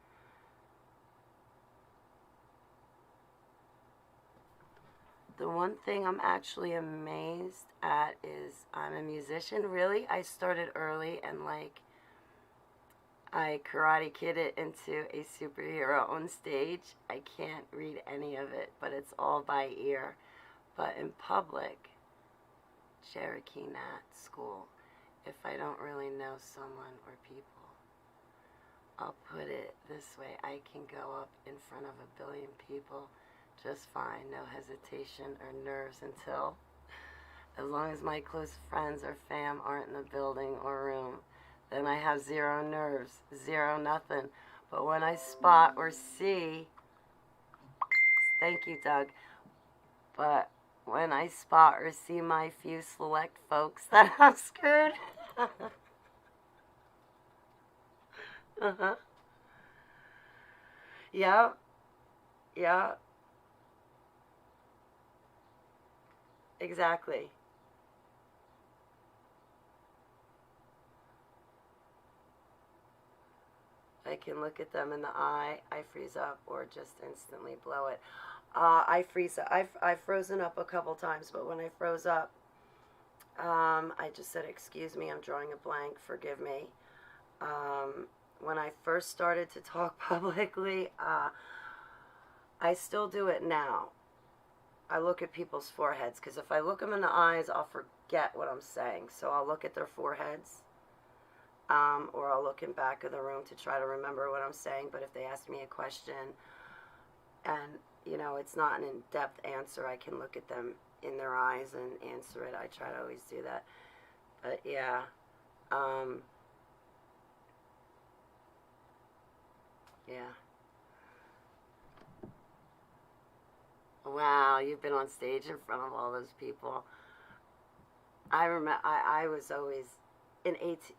The one thing I'm actually amazed at is I'm a musician, really. I started early and like I karate kid it into a superhero on stage. I can't read any of it, but it's all by ear. But in public, Cherokee Nat School, if I don't really know someone or people, I'll put it this way. I can go up in front of 1 billion people just fine, no hesitation or nerves, until, as long as my close friends or fam aren't in the building or room, then I have zero nerves, zero nothing. But when I spot or see, thank you, Doug, but when I spot or see my few select folks, that I'm screwed. Uh-huh. Yeah, yeah, exactly. I can look at them in the eye, I freeze up, or just instantly blow it. I freeze up. I've frozen up a couple times, but when I froze up, I just said, "Excuse me, I'm drawing a blank. Forgive me." When I first started to talk publicly, I still do it now. I look at people's foreheads, because if I look them in the eyes, I'll forget what I'm saying. So I'll look at their foreheads, or I'll look in back of the room to try to remember what I'm saying. But if they ask me a question and it's not an in-depth answer, I can look at them in their eyes and answer it. I try to always do that. But yeah, yeah. Wow, you've been on stage in front of all those people. I remember I was always in 18.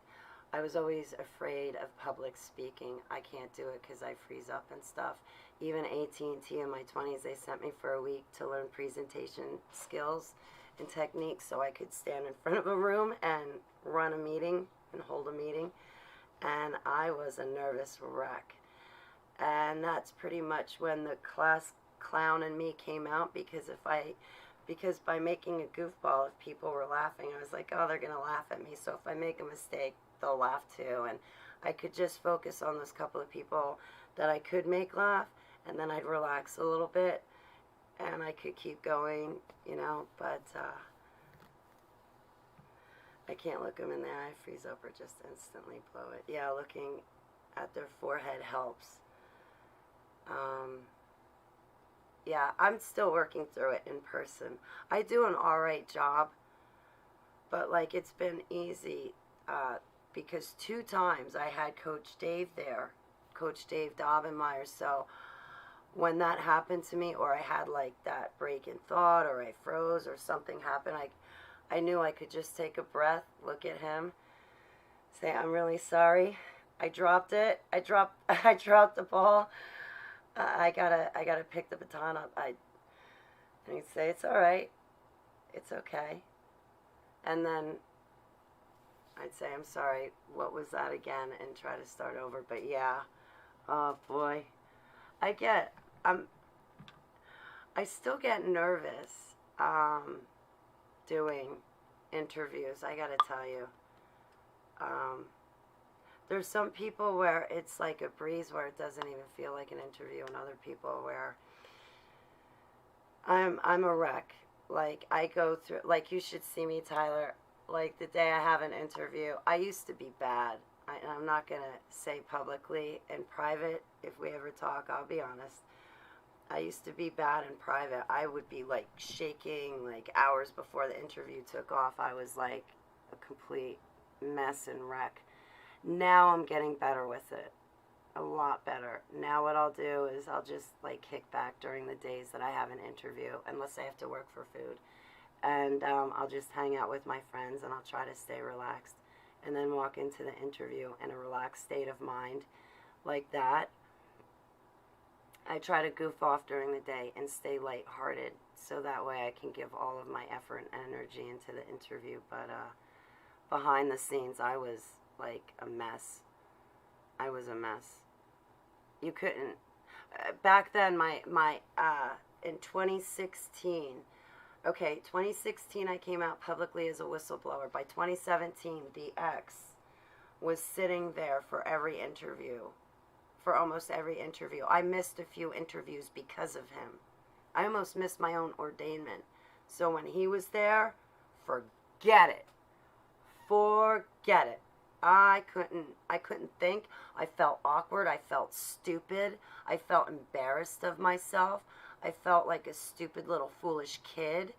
I was always afraid of public speaking. I can't do it because I freeze up and stuff. Even AT&T in my 20s, they sent me for a week to learn presentation skills and techniques so I could stand in front of a room and run a meeting and hold a meeting. And I was a nervous wreck. And that's pretty much when the class clown in me came out, because by making a goofball, if people were laughing, I was like, oh, they're going to laugh at me. So if I make a mistake, they'll laugh too. And I could just focus on those couple of people that I could make laugh, and then I'd relax a little bit and I could keep going, but I can't look them in the eye, freeze up, or just instantly blow it. Yeah, looking at their forehead helps. Yeah, I'm still working through it in person. I do an alright job, but like it's been easy, because 2 times I had Coach Dave there, Coach Dave Daubenmire. So when that happened to me, or I had like that break in thought, or I froze, or something happened, I knew I could just take a breath, look at him, say, I'm really sorry. I dropped it. I dropped the ball. I gotta pick the baton up. And he'd say, it's all right. It's okay. And then I'd say, I'm sorry, what was that again? And try to start over. But yeah, oh boy. I get, I still get nervous, doing interviews, I gotta tell you. There's some people where it's like a breeze, where it doesn't even feel like an interview, and other people where I'm a wreck. Like I go through, like you should see me, Tyler. Like the day I have an interview, I used to be bad. I'm not gonna say publicly. In private, if we ever talk, I'll be honest. I used to be bad in private. I would be like shaking like hours before the interview took off. I was like a complete mess and wreck. Now I'm getting better with it. A lot better. Now what I'll do is I'll just like kick back during the days that I have an interview, unless I have to work for food. And I'll just hang out with my friends and I'll try to stay relaxed. And then walk into the interview in a relaxed state of mind like that. I try to goof off during the day and stay lighthearted so that way I can give all of my effort and energy into the interview. But behind the scenes, I was like a mess. I was a mess. You couldn't. Back then, in 2016, 2016 I came out publicly as a whistleblower. By 2017, the ex was sitting there for every interview. For almost every interview. I missed a few interviews because of him. I almost missed my own ordainment. So when he was there, forget it. Forget it. I couldn't think. I felt awkward. I felt stupid. I felt embarrassed of myself. I felt like a stupid little foolish kid.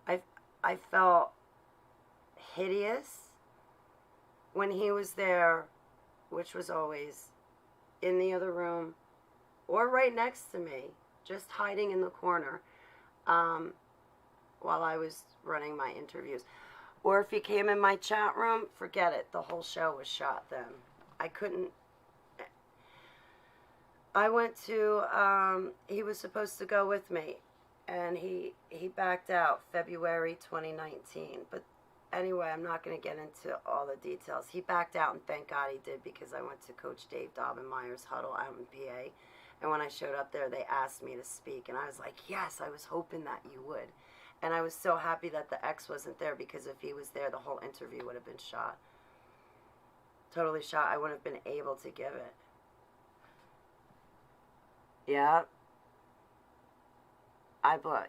I felt hideous when he was there, which was always in the other room or right next to me, just hiding in the corner while I was running my interviews. Or if he came in my chat room, forget it. The whole show was shot then. I couldn't. I went to, he was supposed to go with me, and he backed out February 2019. But anyway, I'm not going to get into all the details. He backed out, and thank God he did, because I went to Coach Dave Daubenmire's huddle out in PA. And when I showed up there, they asked me to speak. And I was like, yes, I was hoping that you would. And I was so happy that the ex wasn't there, because if he was there, the whole interview would have been shot. Totally shot. I wouldn't have been able to give it. Yeah.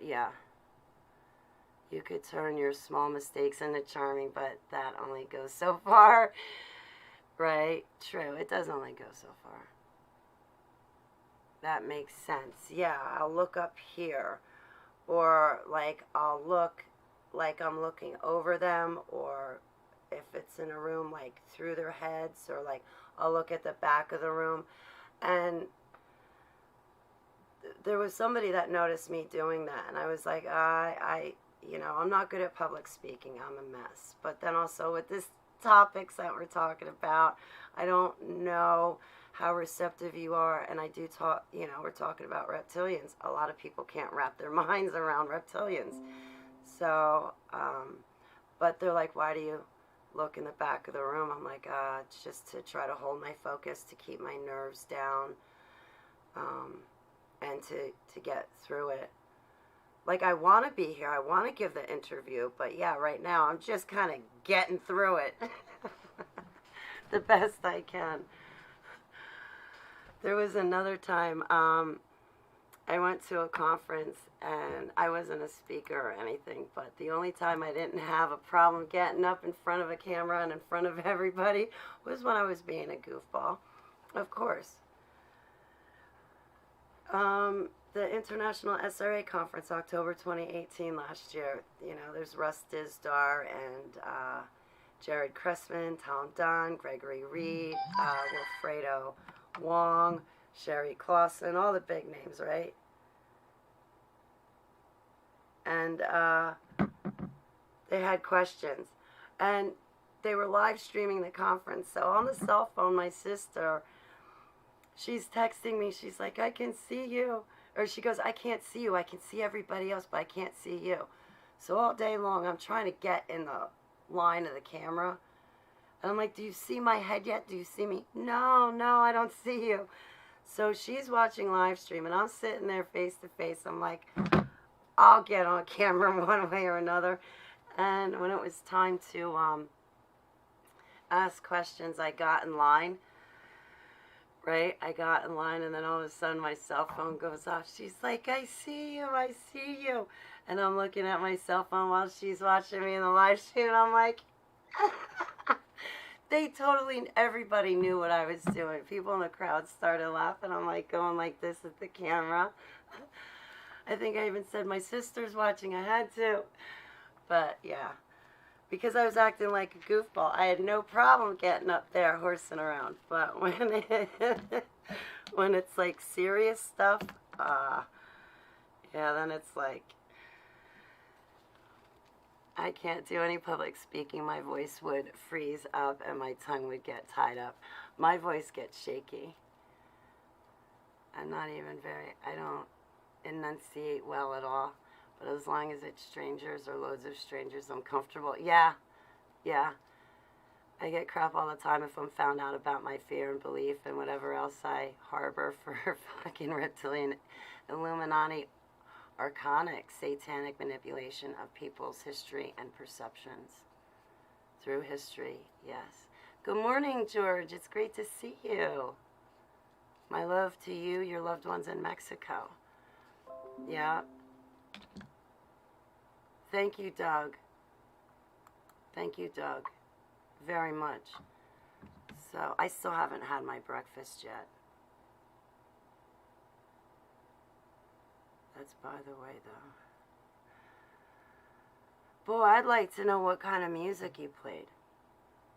Yeah. You could turn your small mistakes into charming, but that only goes so far. Right? True. It does only go so far. That makes sense. Yeah, I'll look up here. Or, like, I'll look like I'm looking over them. Or if it's in a room, like, through their heads. Or, like, I'll look at the back of the room. And there was somebody that noticed me doing that. And I was like, I'm not good at public speaking. I'm a mess. But then also with this topics that we're talking about, I don't know how receptive you are. And I do talk, we're talking about reptilians. A lot of people can't wrap their minds around reptilians. So, but they're like, why do you look in the back of the room? I'm like, it's just to try to hold my focus, to keep my nerves down, and to get through it. Like, I want to be here. I want to give the interview. But, yeah, right now I'm just kind of getting through it the best I can. There was another time I went to a conference, and I wasn't a speaker or anything, but the only time I didn't have a problem getting up in front of a camera and in front of everybody was when I was being a goofball, of course. The International SRA Conference, October 2018 last year, there's Russ Dizdar and Jared Cressman, Tom Dunn, Gregory Reed, Wilfredo Wong, Sherry Clausen, all the big names, right? And they had questions. And they were live streaming the conference. So on the cell phone, my sister, she's texting me. She's like, I can see you. Or she goes, I can't see you. I can see everybody else, but I can't see you. So all day long, I'm trying to get in the line of the camera. And I'm like, do you see my head yet? Do you see me? No, I don't see you. So she's watching live stream, and I'm sitting there face to face. I'm like, I'll get on camera one way or another. And when it was time to ask questions, I got in line. Right? I got in line, and then all of a sudden my cell phone goes off. She's like, I see you. And I'm looking at my cell phone while she's watching me in the live stream, and I'm like, They totally, everybody knew what I was doing. People in the crowd started laughing. I'm like going like this at the camera. I think I even said my sister's watching. I had to. But yeah, because I was acting like a goofball, I had no problem getting up there horsing around. But when it's like serious stuff, yeah, then it's like I can't do any public speaking. My voice would freeze up and my tongue would get tied up. My voice gets shaky. I'm not even I don't enunciate well at all. But as long as it's strangers or loads of strangers, I'm comfortable. Yeah. I get crap all the time if I'm found out about my fear and belief and whatever else I harbor for fucking reptilian Illuminati archonic satanic manipulation of people's history and perceptions through history. Yes. Good morning, George. It's great to see you. My love to you, your loved ones in Mexico. Yeah. Thank you, Doug. Thank you, Doug, very much. So I still haven't had my breakfast yet. That's by the way, though. Boy, I'd like to know what kind of music you played.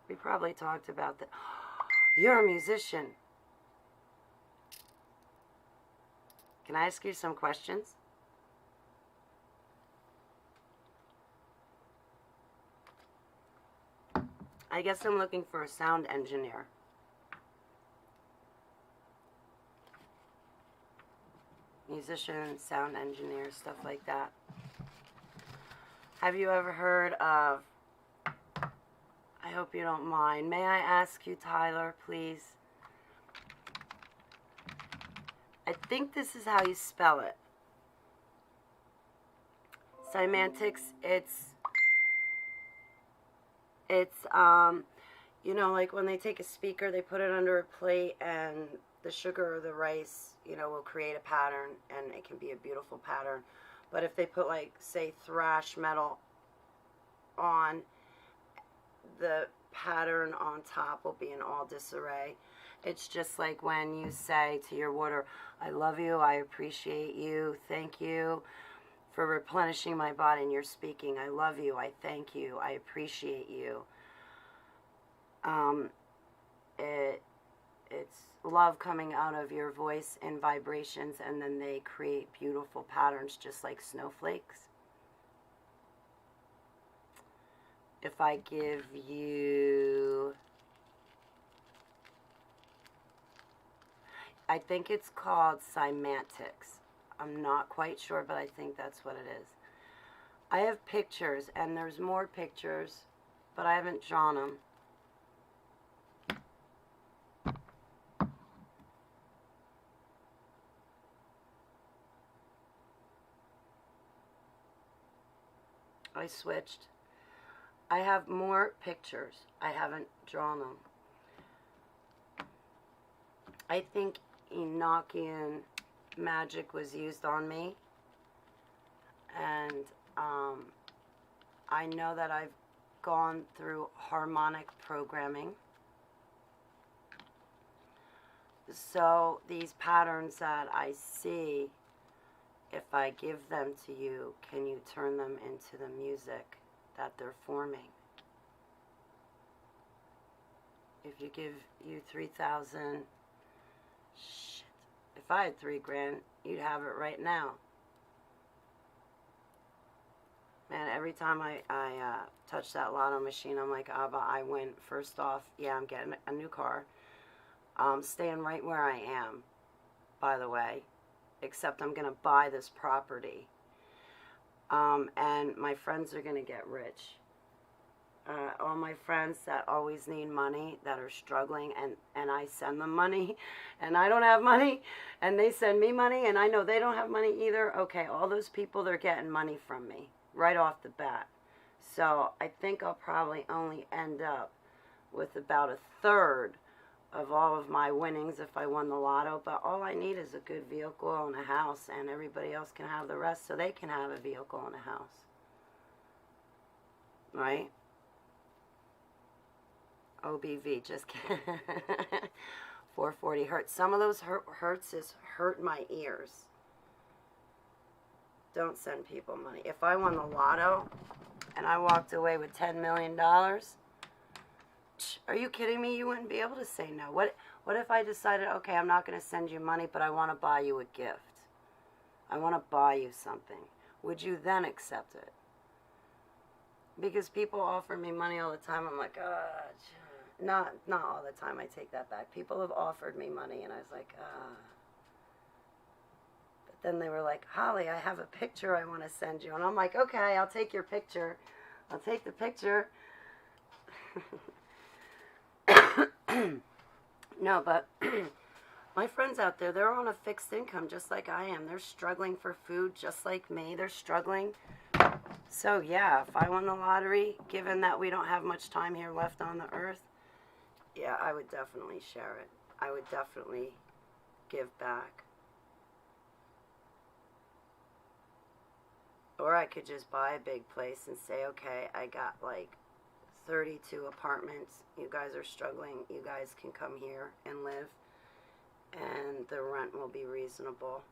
We probably talked about that. You're a musician. Can I ask you some questions? I guess I'm looking for a sound engineer. Musician, sound engineer, stuff like that. Have you ever heard of, I hope you don't mind, may I ask you, Tyler, please? I think this is how you spell it. Semantics, it's you know, like when they take a speaker, they put it under a plate and the sugar or the rice, you know, will create a pattern and it can be a beautiful pattern. But if they put like, say, thrash metal on, the pattern on top will be in all disarray. It's just like when you say to your water, I love you, I appreciate you, thank you for replenishing my body, and you're speaking, I love you, I thank you, I appreciate you. It's love coming out of your voice in vibrations, and then they create beautiful patterns just like snowflakes. If I give you, I think it's called semantics. I'm not quite sure, but I think that's what it is. I have pictures, and there's more pictures, but I haven't drawn them. I switched. I have more pictures. I haven't drawn them. I think Enochian magic was used on me, and I know that I've gone through harmonic programming. So these patterns that I see, if I give them to you, can you turn them into the music that they're forming? If you give you 3,000, shit, if I had $3,000, you'd have it right now. Man, every time I touch that lotto machine, I'm like, Abba, I win. First off, yeah, I'm getting a new car. Staying right where I am, by the way, except I'm going to buy this property. And my friends are going to get rich. All my friends that always need money, that are struggling, and I send them money, and I don't have money, and they send me money, and I know they don't have money either. Okay, all those people, they're getting money from me right off the bat. So I think I'll probably only end up with about a third of all of my winnings if I won the lotto, but all I need is a good vehicle and a house, and everybody else can have the rest, so they can have a vehicle and a house. Right? OBV, just kidding. 440 hertz. Some of those hertz is hurt my ears. Don't send people money. If I won the lotto and I walked away with $10 million, are you kidding me? You wouldn't be able to say no. What if I decided, okay, I'm not going to send you money, but I want to buy you a gift? I want to buy you something. Would you then accept it? Because people offer me money all the time. I'm like, not all the time. I take that back. People have offered me money, and I was like, But then they were like, Holly, I have a picture I want to send you. And I'm like, okay, I'll take your picture. I'll take the picture. No, but my friends out there, they're on a fixed income just like I am. They're struggling for food just like me. They're struggling. So, yeah, if I won the lottery, given that we don't have much time here left on the earth, yeah, I would definitely share it. I would definitely give back. Or I could just buy a big place and say, okay, I got like 32 apartments. You guys are struggling. You guys can come here and live. And the rent will be reasonable.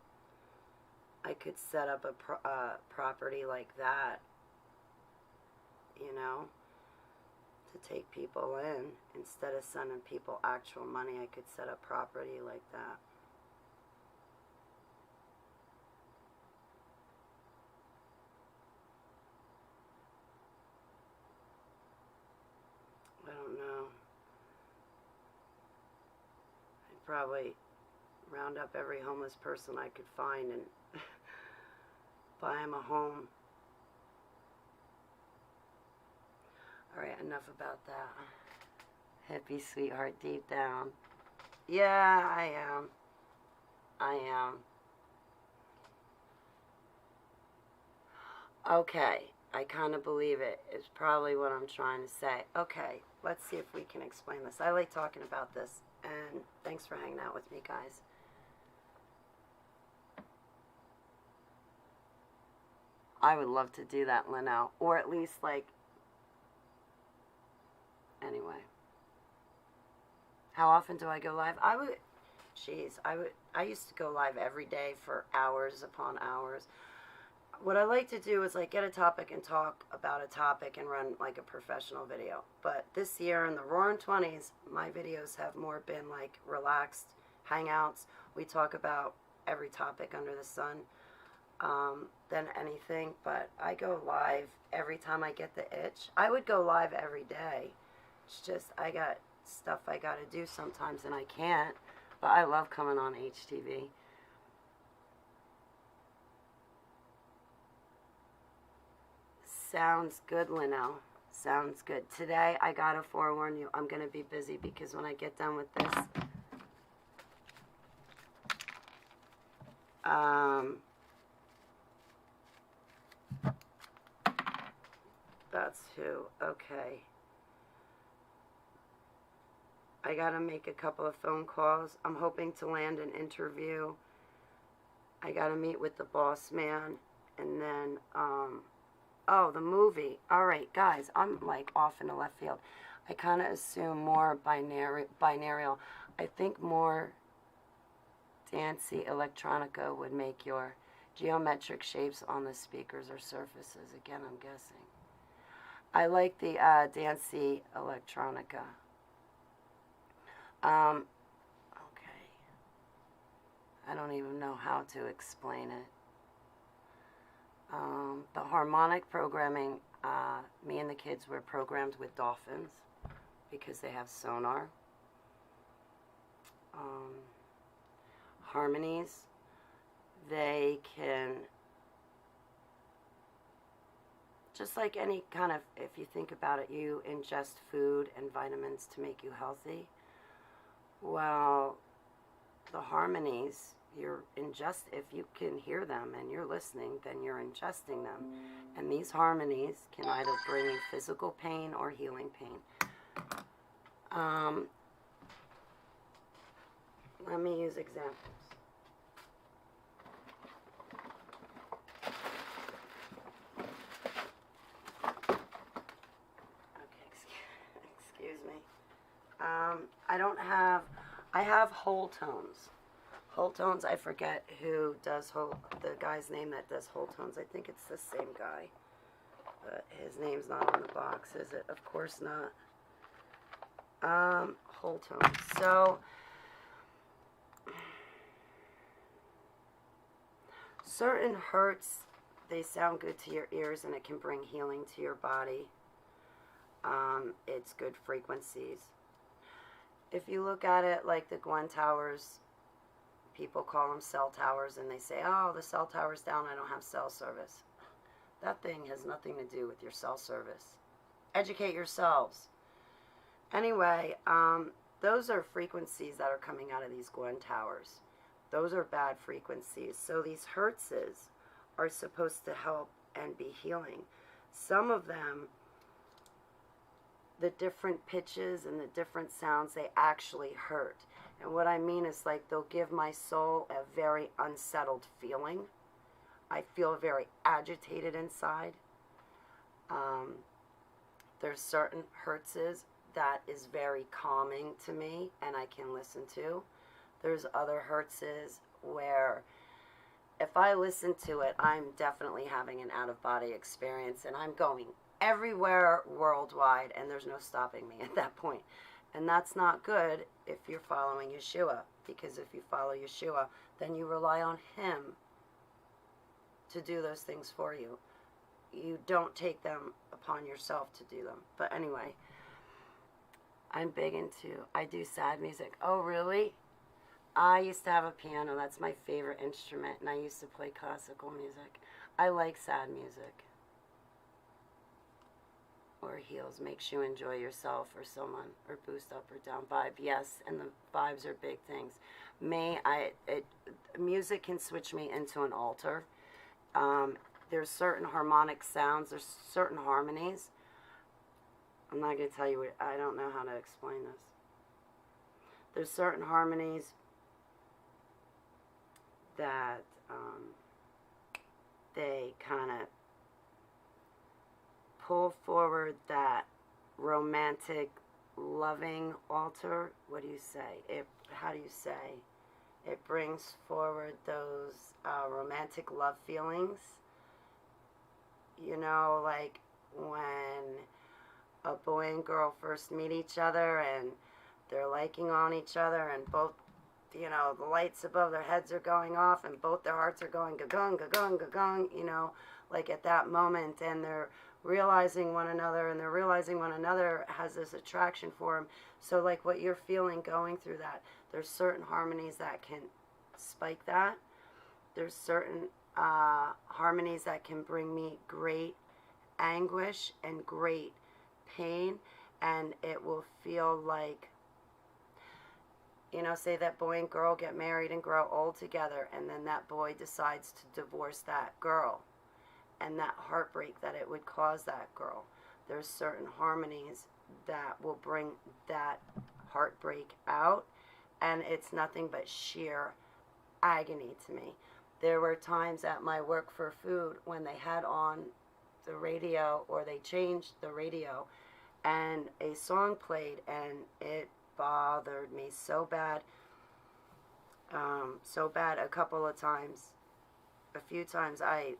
I could set up a property like that, you know, to take people in. Instead of sending people actual money, I could set up property like that. I don't know. I'd probably round up every homeless person I could find and buy him a home. Alright, enough about that. Hippie sweetheart deep down. Yeah, I am. Okay, I kind of believe it. It's probably what I'm trying to say. Okay, let's see if we can explain this. I like talking about this, and thanks for hanging out with me, guys. I would love to do that, Linnell. Or at least, like, anyway. How often do I go live? I used to go live every day for hours upon hours. What I like to do is, like, get a topic and talk about a topic and run, like, a professional video. But this year, in the Roaring 20s, my videos have more been, like, relaxed hangouts. We talk about every topic under the sun. Than anything, but I go live every time I get the itch. I would go live every day. It's just I got stuff I got to do sometimes and I can't, but I love coming on HTV. Sounds good, Linnell. Sounds good. Today, I got to forewarn you, I'm going to be busy because when I get done with this, that's who. Okay. I gotta make a couple of phone calls. I'm hoping to land an interview. I gotta meet with the boss man. And then, oh, the movie. Alright, guys, I'm like off in the left field. I kind of assume more binarial. I think more dancey electronica would make your geometric shapes on the speakers or surfaces. Again, I'm guessing. I like the dancey electronica. Okay. I don't even know how to explain it. The harmonic programming, me and the kids were programmed with dolphins because they have sonar. Harmonies, they can, just like any kind of, if you think about it, you ingest food and vitamins to make you healthy. Well, the harmonies, if you can hear them and you're listening, then you're ingesting them. And these harmonies can either bring you physical pain or healing pain. Let me use examples. Okay, excuse me. I have whole tones. Whole tones, I forget who does the guy's name that does whole tones. I think it's the same guy. But his name's not on the box, is it? Of course not. Whole tones. So, certain hertz, they sound good to your ears and it can bring healing to your body. It's good frequencies. If you look at it like the Gwen Towers, people call them cell towers and they say, oh, the cell tower's down, I don't have cell service. That thing has nothing to do with your cell service. Educate yourselves. Anyway, those are frequencies that are coming out of these Gwen Towers. Those are bad frequencies. So these hertzes are supposed to help and be healing. Some of them, the different pitches and the different sounds, they actually hurt. And what I mean is, like, they'll give my soul a very unsettled feeling. I feel very agitated inside. There's certain hertzes that is very calming to me and I can listen to. There's other hertzes where if I listen to it, I'm definitely having an out-of-body experience and I'm going everywhere worldwide and there's no stopping me at that point. And that's not good if you're following Yeshua, because if you follow Yeshua, then you rely on Him to do those things for you. You don't take them upon yourself to do them. But anyway, I'm big into, I do sad music. Oh, really? I used to have a piano. That's my favorite instrument, and I used to play classical music. I like sad music. Or heals, makes you enjoy yourself or someone, or boost up or down vibe. Yes, and the vibes are big things. Music can switch me into an altar. There's certain harmonic sounds, there's certain harmonies. I'm not going to tell you, I don't know how to explain this. There's certain harmonies that they kind of pull forward that romantic, loving altar. What do you say? How do you say? It brings forward those romantic love feelings. You know, like when a boy and girl first meet each other and they're liking on each other and both, you know, the lights above their heads are going off and both their hearts are going ga-gung, ga-gung, ga-gung, you know, like at that moment, and they're realizing one another and they're realizing one another has this attraction for them. So like what you're feeling going through that, there's certain harmonies that can spike that. There's certain harmonies that can bring me great anguish and great pain, and it will feel like, you know, say that boy and girl get married and grow old together, and then that boy decides to divorce that girl, and that heartbreak that it would cause that girl. There's certain harmonies that will bring that heartbreak out, and it's nothing but sheer agony to me. There were times at my work for food when they had on the radio, or they changed the radio, and a song played, and it bothered me so bad. A couple of times. A few times I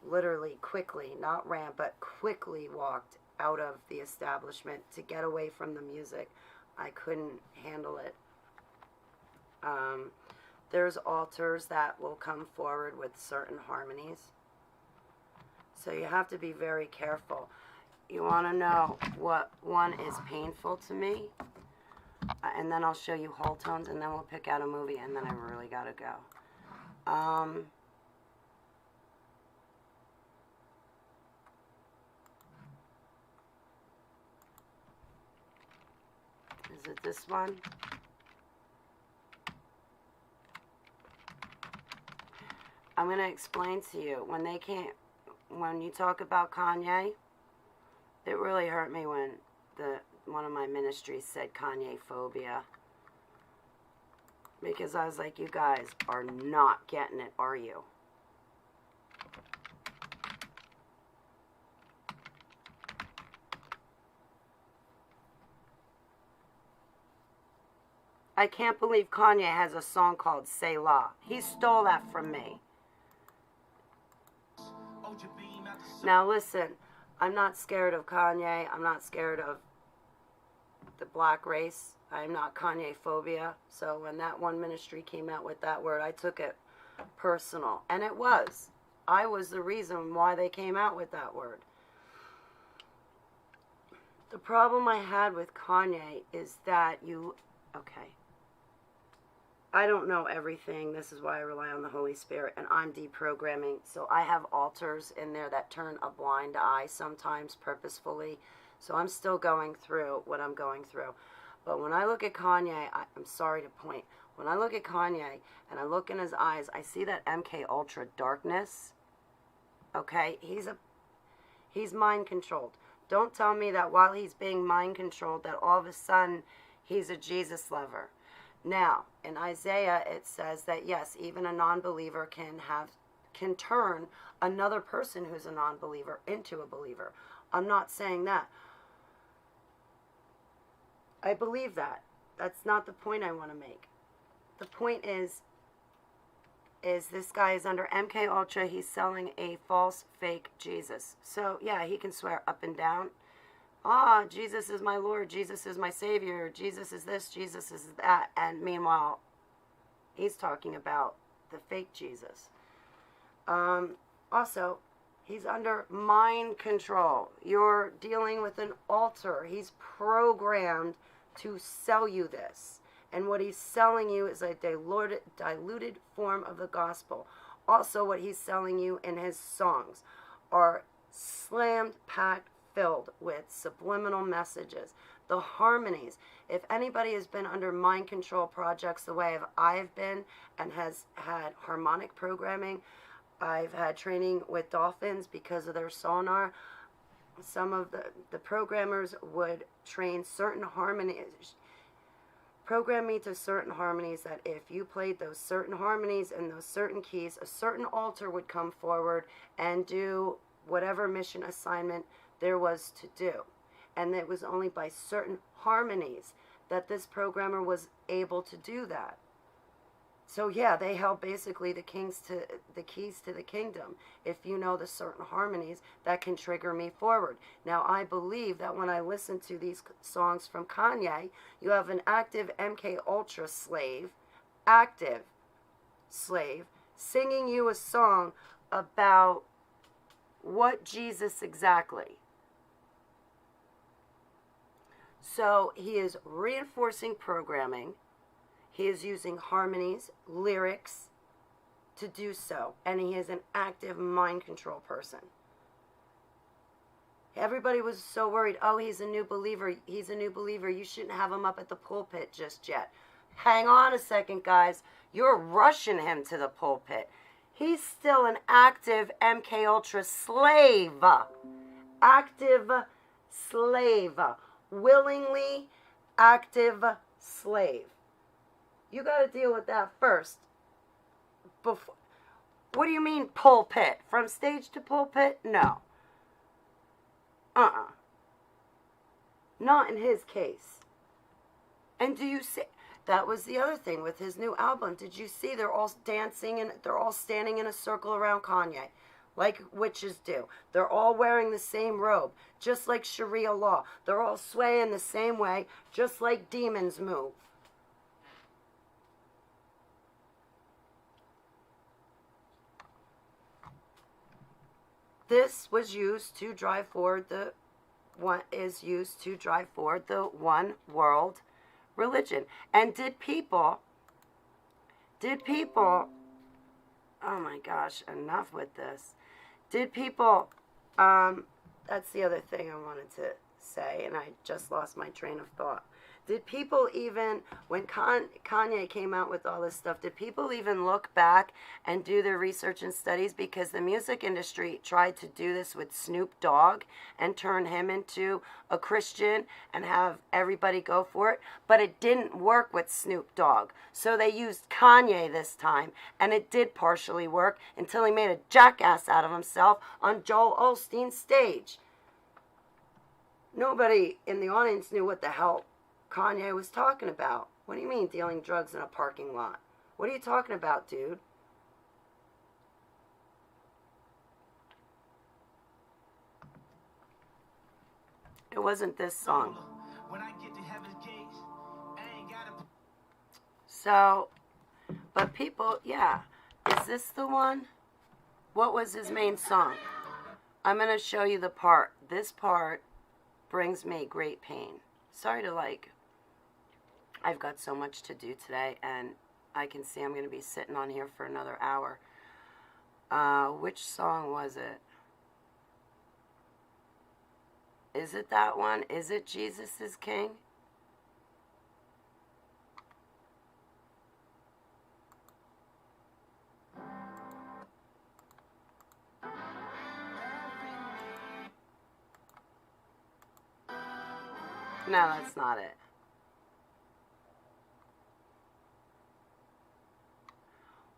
literally quickly, not ran, but quickly walked out of the establishment to get away from the music. I couldn't handle it. There's altars that will come forward with certain harmonies. So you have to be very careful. You want to know what one is painful to me, and then I'll show you whole tones, and then we'll pick out a movie, and then I really got to go. Is it this one? I'm going to explain to you. When you talk about Kanye, it really hurt me when one of my ministries said Kanye phobia. Because I was like, you guys are not getting it, are you? I can't believe Kanye has a song called Say La. He stole that from me. Now listen, I'm not scared of Kanye. I'm not scared of the black race. I'm not Kanye phobia. So when that one ministry came out with that word, I took it personal. And it was. I was the reason why they came out with that word. The problem I had with Kanye is that okay, I don't know everything. This is why I rely on the Holy Spirit, and I'm deprogramming. So I have altars in there that turn a blind eye sometimes purposefully. So I'm still going through what I'm going through. But when I look at Kanye, I'm sorry to point. When I look at Kanye and I look in his eyes, I see that MK Ultra darkness. Okay, he's mind controlled. Don't tell me that while he's being mind controlled that all of a sudden he's a Jesus lover. Now, in Isaiah it says that yes, even a non-believer can turn another person who's a non-believer into a believer. I'm not saying that. I believe that. That's not the point I want to make. The point is this guy is under MK Ultra. He's selling a false, fake Jesus. So, yeah, he can swear up and down. Jesus is my Lord. Jesus is my Savior. Jesus is this. Jesus is that. And meanwhile, he's talking about the fake Jesus. Also, he's under mind control. You're dealing with an altar. He's programmed to sell you this. And what he's selling you is a diluted form of the gospel. Also, what he's selling you in his songs are slammed, packed, filled with subliminal messages. The harmonies. If anybody has been under mind control projects the way I've been and has had harmonic programming, I've had training with dolphins because of their sonar. Some of the programmers would train certain harmonies, program me to certain harmonies that if you played those certain harmonies and those certain keys, a certain altar would come forward and do whatever mission assignment there was to do. And it was only by certain harmonies that this programmer was able to do that. So yeah, they held basically the keys to the kingdom. If you know the certain harmonies that can trigger me forward. Now I believe that when I listen to these songs from Kanye, you have an active MK Ultra active slave, singing you a song about what Jesus exactly. So he is reinforcing programming. He is using harmonies, lyrics to do so. And he is an active mind control person. Everybody was so worried, oh, he's a new believer. He's a new believer. You shouldn't have him up at the pulpit just yet. Hang on a second, guys. You're rushing him to the pulpit. He's still an active MK Ultra slave. Active slave. Willingly active slave. You got to deal with that first. Before, what do you mean pulpit? From stage to pulpit? No. Not in his case. And do you see? That was the other thing with his new album. Did you see they're all dancing and they're all standing in a circle around Kanye? Like witches do. They're all wearing the same robe, just like Sharia law. They're all swaying the same way, just like demons move. This was used to drive forward the one world religion. And did people, oh my gosh, enough with this. Did people, that's the other thing I wanted to say, and I just lost my train of thought. Did people even, when Kanye came out with all this stuff, did people even look back and do their research and studies? Because the music industry tried to do this with Snoop Dogg and turn him into a Christian and have everybody go for it. But it didn't work with Snoop Dogg. So they used Kanye this time, and it did partially work until he made a jackass out of himself on Joel Osteen's stage. Nobody in the audience knew what the hell Kanye was talking about. What do you mean dealing drugs in a parking lot? What are you talking about, dude? It wasn't this song. When I get to heaven's gates, I ain't gotta... So, but people, yeah. Is this the one? What was his main song? I'm going to show you the part. This part brings me great pain. Sorry to I've got so much to do today, and I can see I'm going to be sitting on here for another hour. Which song was it? Is it that one? Is it Jesus is King? No, that's not it.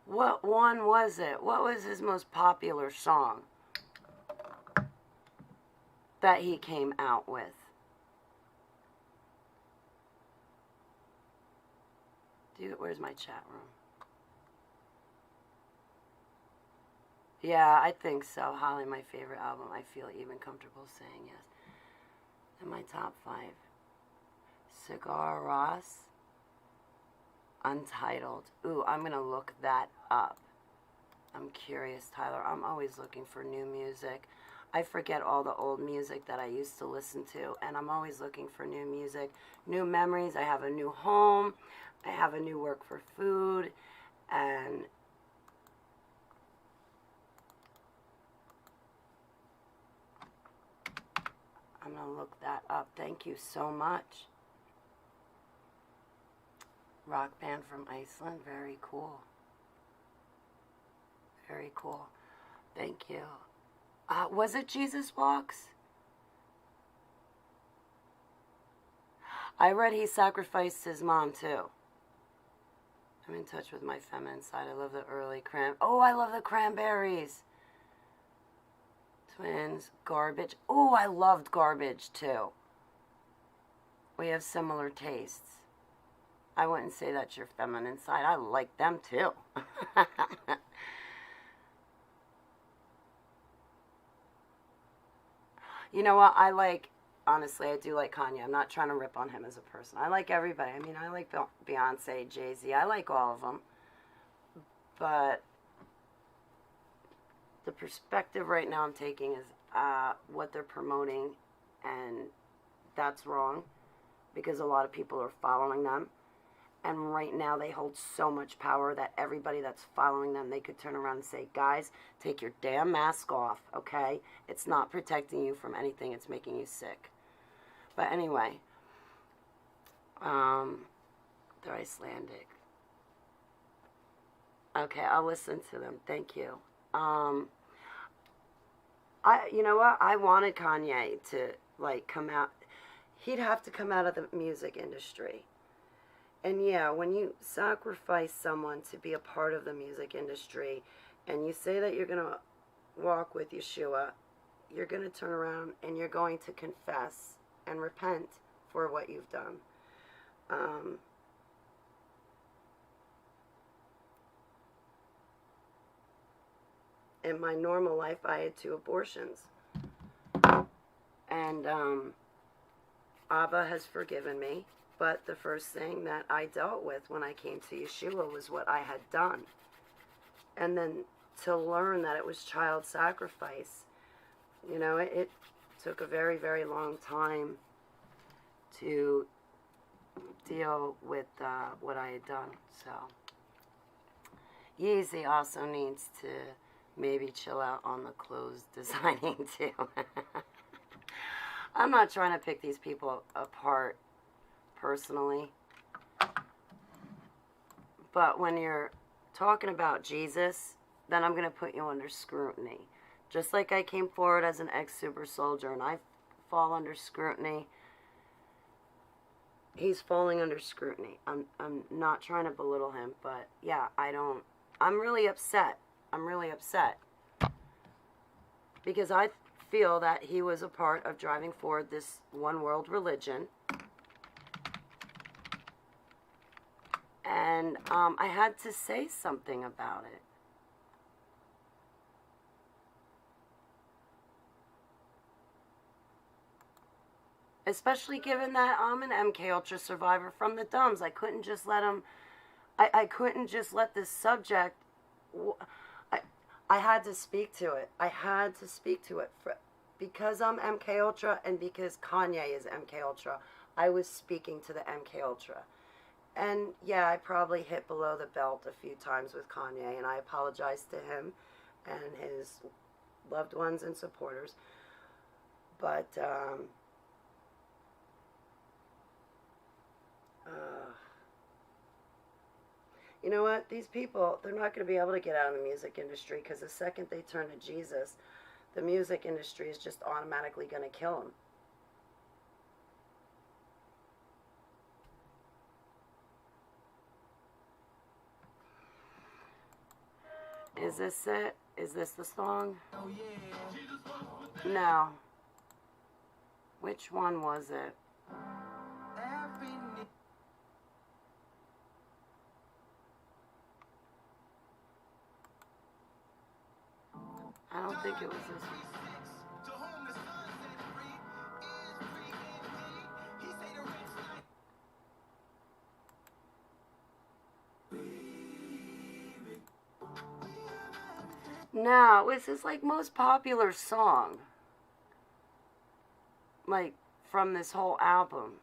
What one was it? What was his most popular song that he came out with? Dude, where's my chat room? Yeah, I think so. Holly, my favorite album. I feel even comfortable saying yes. In my top 5. Cigar Ross. Untitled. Ooh, I'm going to look that up. I'm curious, Tyler. I'm always looking for new music. I forget all the old music that I used to listen to, and I'm always looking for new music, new memories. I have a new home. I have a new work for food, and I'm going to look that up. Thank you so much. Rock band from Iceland. Very cool. Very cool. Thank you. Was it Jesus Walks? I read he sacrificed his mom too. I'm in touch with my feminine side. I love the early I love the Cranberries. Twins. Garbage. Oh, I loved Garbage too. We have similar tastes. I wouldn't say that's your feminine side. I like them too. You know what? Honestly, I do like Kanye. I'm not trying to rip on him as a person. I like everybody. I mean, I like Beyonce, Jay-Z. I like all of them. But the perspective right now I'm taking is what they're promoting, and that's wrong because a lot of people are following them. And right now they hold so much power that everybody that's following them, they could turn around and say, guys, take your damn mask off, okay? It's not protecting you from anything. It's making you sick. But anyway, they're Icelandic. Okay, I'll listen to them. Thank you. You know what? I wanted Kanye to, come out. He'd have to come out of the music industry. And yeah, when you sacrifice someone to be a part of the music industry and you say that you're going to walk with Yeshua, you're going to turn around and you're going to confess and repent for what you've done. In my normal life, I had 2 abortions. And Abba has forgiven me. But the first thing that I dealt with when I came to Yeshua was what I had done. And then to learn that it was child sacrifice, it took a very, very long time to deal with what I had done. So, Yeezy also needs to maybe chill out on the clothes designing too. I'm not trying to pick these people apart personally, but when you're talking about Jesus, then I'm going to put you under scrutiny. Just like I came forward as an ex-super soldier and I fall under scrutiny, he's falling under scrutiny. I'm not trying to belittle him, but yeah, I'm really upset. I'm really upset because I feel that he was a part of driving forward this one world religion. And I had to say something about it. Especially given that I'm an MK Ultra survivor from the dumbs. I couldn't just let him... I couldn't just let this subject... I had to speak to it. I had to speak to it. Because I'm MK Ultra and because Kanye is MK Ultra, I was speaking to the MK Ultra. And yeah, I probably hit below the belt a few times with Kanye, and I apologize to him and his loved ones and supporters. But, you know what? These people, they're not going to be able to get out of the music industry because the second they turn to Jesus, the music industry is just automatically going to kill them. Is this it? Is this the song? Oh, yeah. No. Which one was it? I don't think it was this one. No, it's his like most popular song. Like from this whole album.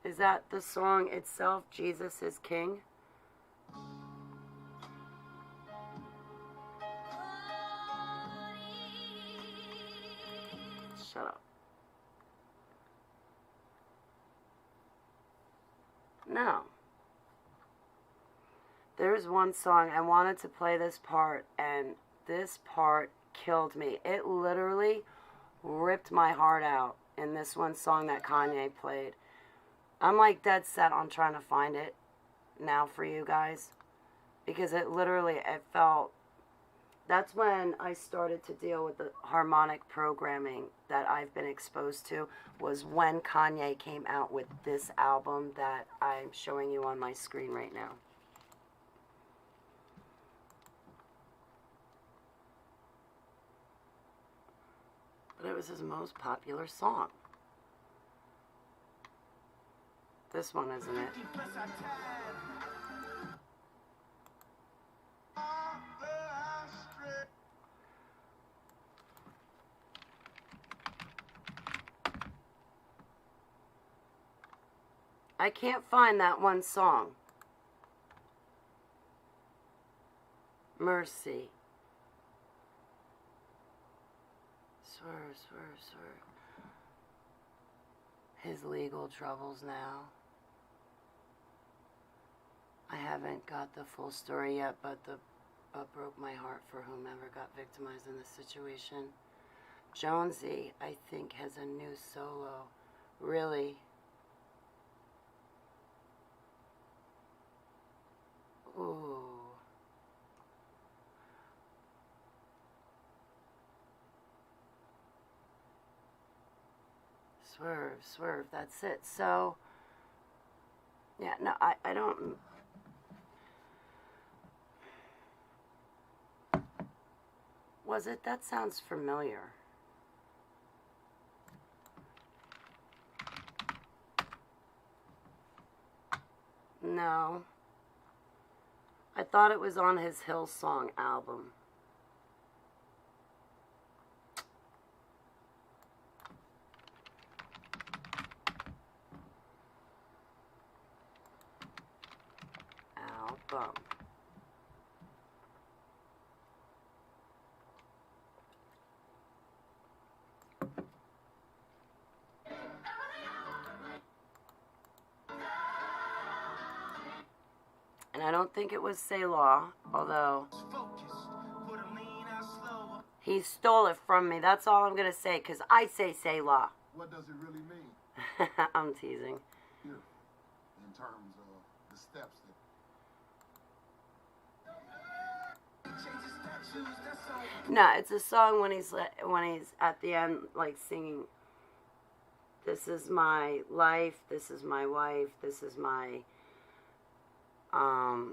Is that the song itself, Jesus is King? Shut up. No. There's one song, I wanted to play this part, and this part killed me. It literally ripped my heart out in this one song that Kanye played. I'm like dead set on trying to find it now for you guys. Because it literally, it felt... That's when I started to deal with the harmonic programming that I've been exposed to, was when Kanye came out with this album that I'm showing you on my screen right now. But it was his most popular song. This one, isn't it? I can't find that one song. Mercy. Swerve, swerve, swerve. His legal troubles now. I haven't got the full story yet, but broke my heart for whomever got victimized in this situation. Jonesy, I think, has a new solo. Really? Ooh. Swerve, swerve, that's it. So, yeah, no, I don't... Was it? That sounds familiar. No. I thought it was on his Hillsong album. Album. And I don't think it was Selah, although he stole it from me. That's all I'm going to say, because I say Selah. What does it really mean? I'm teasing. Here, in terms of the steps that... No, it's a song when he's at the end, like singing This is my life. This is my wife. This is my, I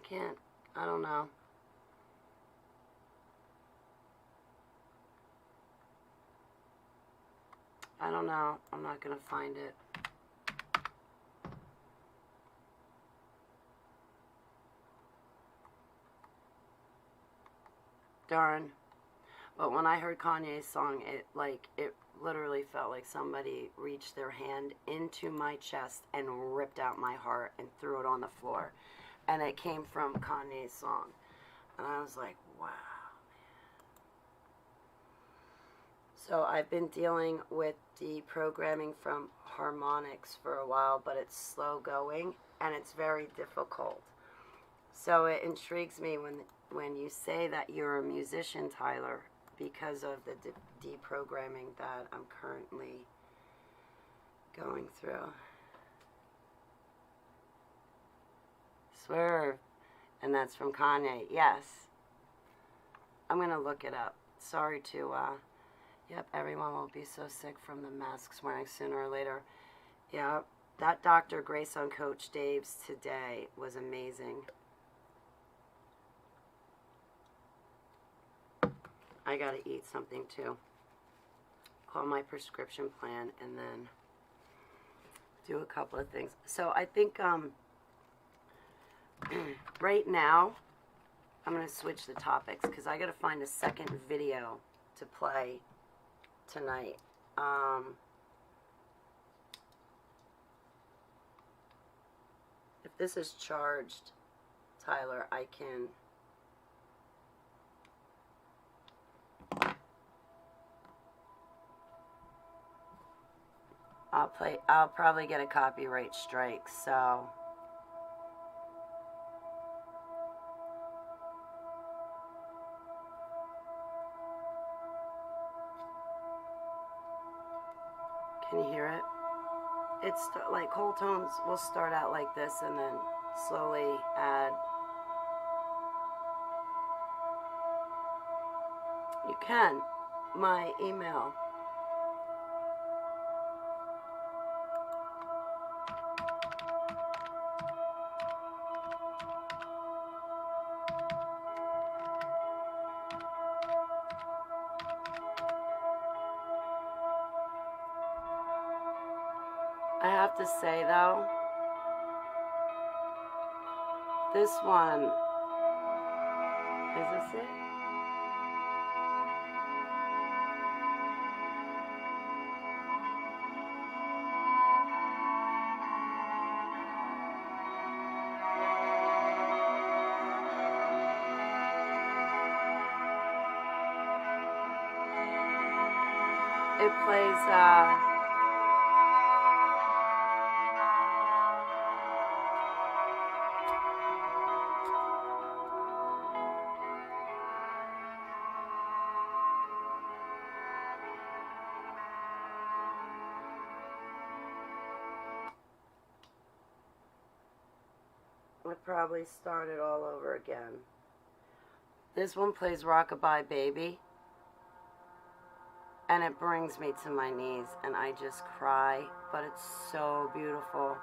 can't, I don't know. I don't know. I'm not going to find it. Darn. But when I heard Kanye's song, it literally felt like somebody reached their hand into my chest and ripped out my heart and threw it on the floor. And it came from Kanye's song. And I was like, wow. So I've been dealing with deprogramming from harmonics for a while, but it's slow going and it's very difficult. So it intrigues me when you say that you're a musician, Tyler, because of the deprogramming that I'm currently going through. Swerve. And that's from Kanye. Yes. I'm going to look it up. Sorry to, yep, everyone will be so sick from the masks wearing sooner or later. Yeah, that Dr. Grace on Coach Dave's today was amazing. I gotta eat something too. Call my prescription plan and then do a couple of things. So I think right now I'm gonna switch the topics because I gotta find a second video to play tonight. If this is charged, Tyler, I can. I'll probably get a copyright strike, so. Can you hear it? It's like whole tones will start out like this and then slowly add. You can. My email. I have to say though, this one, is this it? It plays, would probably start it all over again. This one plays Rockabye Baby, and it brings me to my knees, and I just cry, but it's so beautiful,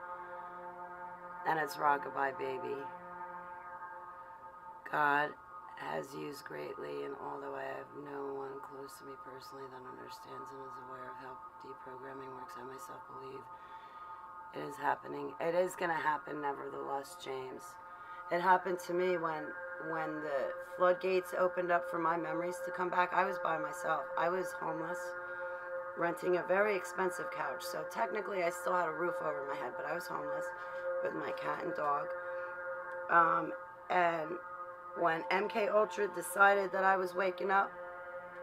and it's Rockabye Baby. God has used greatly, and although I have no one close to me personally that understands and is aware of how deprogramming works, I myself believe it is happening. It is going to happen, nevertheless, James. It happened to me when the floodgates opened up for my memories to come back. I was by myself. I was homeless, renting a very expensive couch. So technically I still had a roof over my head, but I was homeless with my cat and dog. And when MK Ultra decided that I was waking up,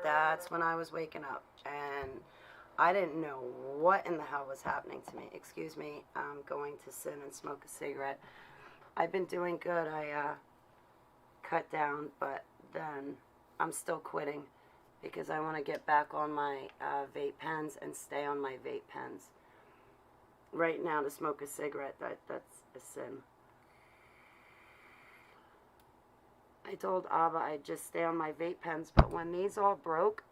that's when I was waking up. And I didn't know what in the hell was happening to me. Excuse me, I'm going to sit and smoke a cigarette. I've been doing good. I cut down, but then I'm still quitting because I want to get back on my vape pens and stay on my vape pens. Right now, to smoke a cigarette, that's a sin. I told Abba I'd just stay on my vape pens, but when these all broke,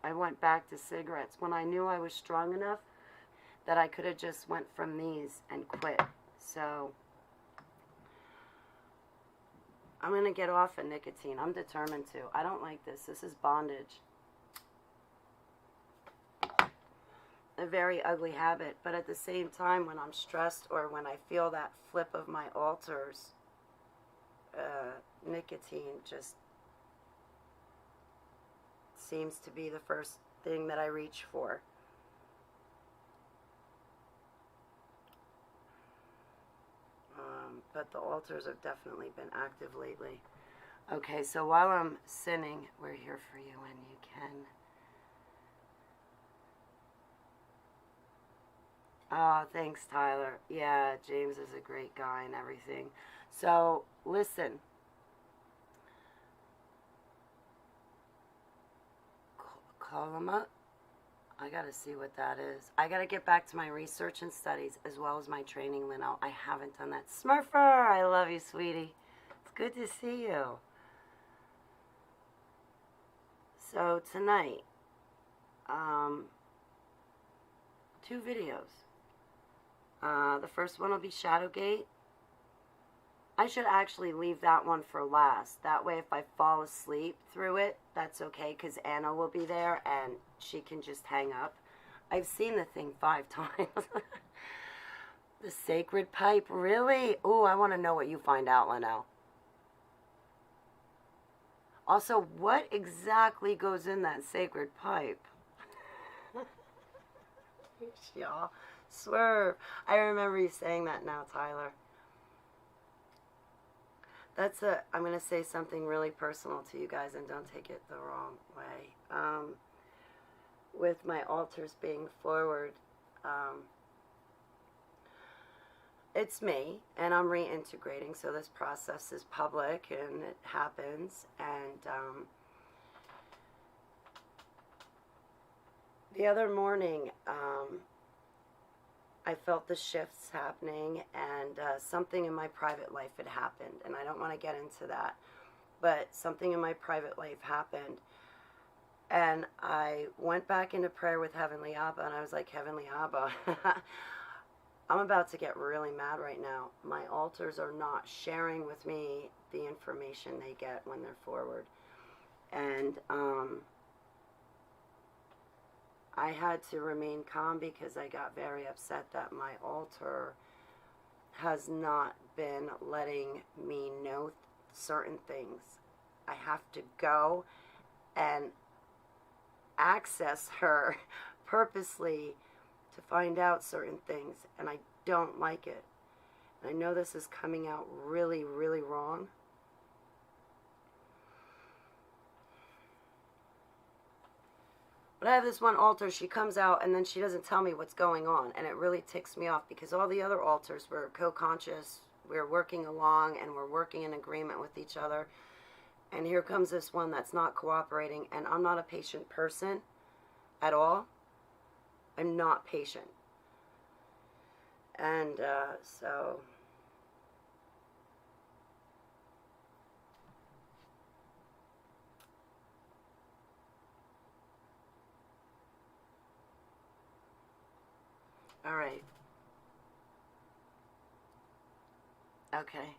I went back to cigarettes. When I knew I was strong enough that I could have just went from these and quit. So I'm going to get off of nicotine. I'm determined to. I don't like this. This is bondage. A very ugly habit, but at the same time, when I'm stressed or when I feel that flip of my alters, nicotine just seems to be the first thing that I reach for. But the alters have definitely been active lately. Okay, so while I'm sinning, we're here for you when you can. Oh, thanks, Tyler. Yeah, James is a great guy and everything. So, listen. Coloma? I gotta see what that is. I gotta get back to my research and studies as well as my training, Lino. I haven't done that. Smurfer, I love you, sweetie. It's good to see you. So, tonight, 2 videos. The first one will be Shadowgate. I should actually leave that one for last. That way if I fall asleep through it, that's okay, because Anna will be there and she can just hang up. I've seen the thing 5 times. The sacred pipe, really? Ooh, I want to know what you find out, Leno. Also, what exactly goes in that sacred pipe? Y'all. Swerve. I remember you saying that now, Tyler. I'm going to say something really personal to you guys, and don't take it the wrong way. With my altars being forward, it's me, and I'm reintegrating, so this process is public, and it happens, and the other morning, I felt the shifts happening, and something in my private life had happened, and I don't want to get into that, but something in my private life happened, and I went back into prayer with Heavenly Abba, and I was like, Heavenly Abba, I'm about to get really mad right now. My altars are not sharing with me the information they get when they're forward, and I had to remain calm because I got very upset that my altar has not been letting me know certain things. I have to go and access her purposely to find out certain things, and I don't like it. And I know this is coming out really, really wrong. But I have this one altar, she comes out and then she doesn't tell me what's going on, and it really ticks me off because all the other altars were co-conscious, we're working along and we're working in agreement with each other, and here comes this one that's not cooperating, and I'm not a patient person at all. I'm not patient. And so all right. Okay.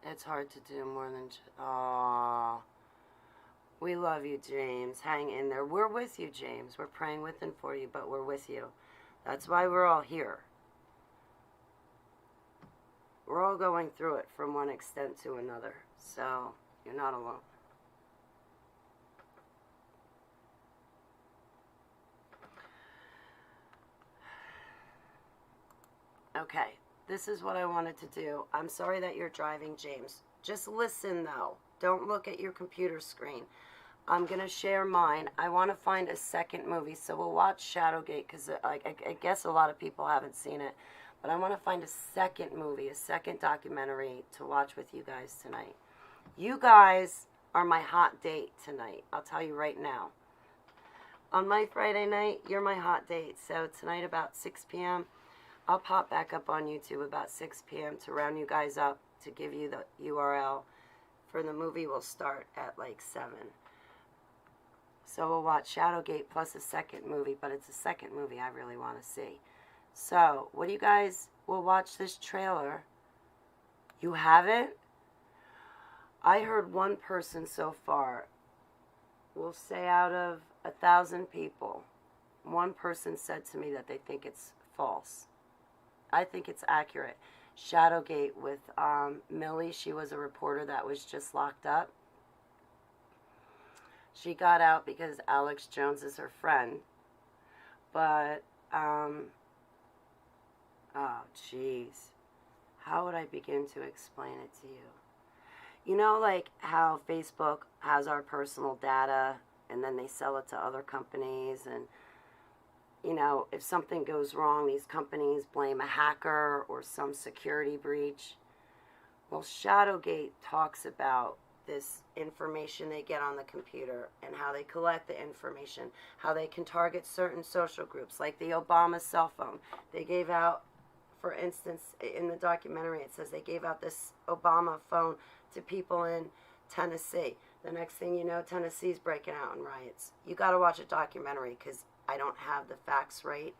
It's hard to do more than aww. We love you, James. Hang in there. We're with you, James. We're praying with and for you, but we're with you. That's why we're all here. We're all going through it from one extent to another. So, you're not alone. Okay, this is what I wanted to do. I'm sorry that you're driving, James. Just listen, though. Don't look at your computer screen. I'm going to share mine. I want to find a second movie, so we'll watch Shadowgate, because I guess a lot of people haven't seen it. But I want to find a second movie, a second documentary to watch with you guys tonight. You guys are my hot date tonight. I'll tell you right now. On my Friday night, you're my hot date. So tonight about 6 p.m., I'll pop back up on YouTube about 6 p.m. to round you guys up to give you the URL for the movie. Will start at like 7. So we'll watch Shadowgate plus a second movie, but it's a second movie I really want to see. So, what do you guys, will watch this trailer. You haven't? I heard one person so far, we'll say out of 1,000 people, one person said to me that they think it's false. I think it's accurate. Shadowgate with Millie, she was a reporter that was just locked up. She got out because Alex Jones is her friend. But, oh, jeez. How would I begin to explain it to you? You know, like how Facebook has our personal data and then they sell it to other companies, and you know, if something goes wrong, these companies blame a hacker or some security breach. Well, Shadowgate talks about this information they get on the computer and how they collect the information, how they can target certain social groups, like the Obama cell phone. They gave out, for instance, in the documentary, it says they gave out this Obama phone to people in Tennessee. The next thing you know, Tennessee's breaking out in riots. You got to watch a documentary because I don't have the facts right,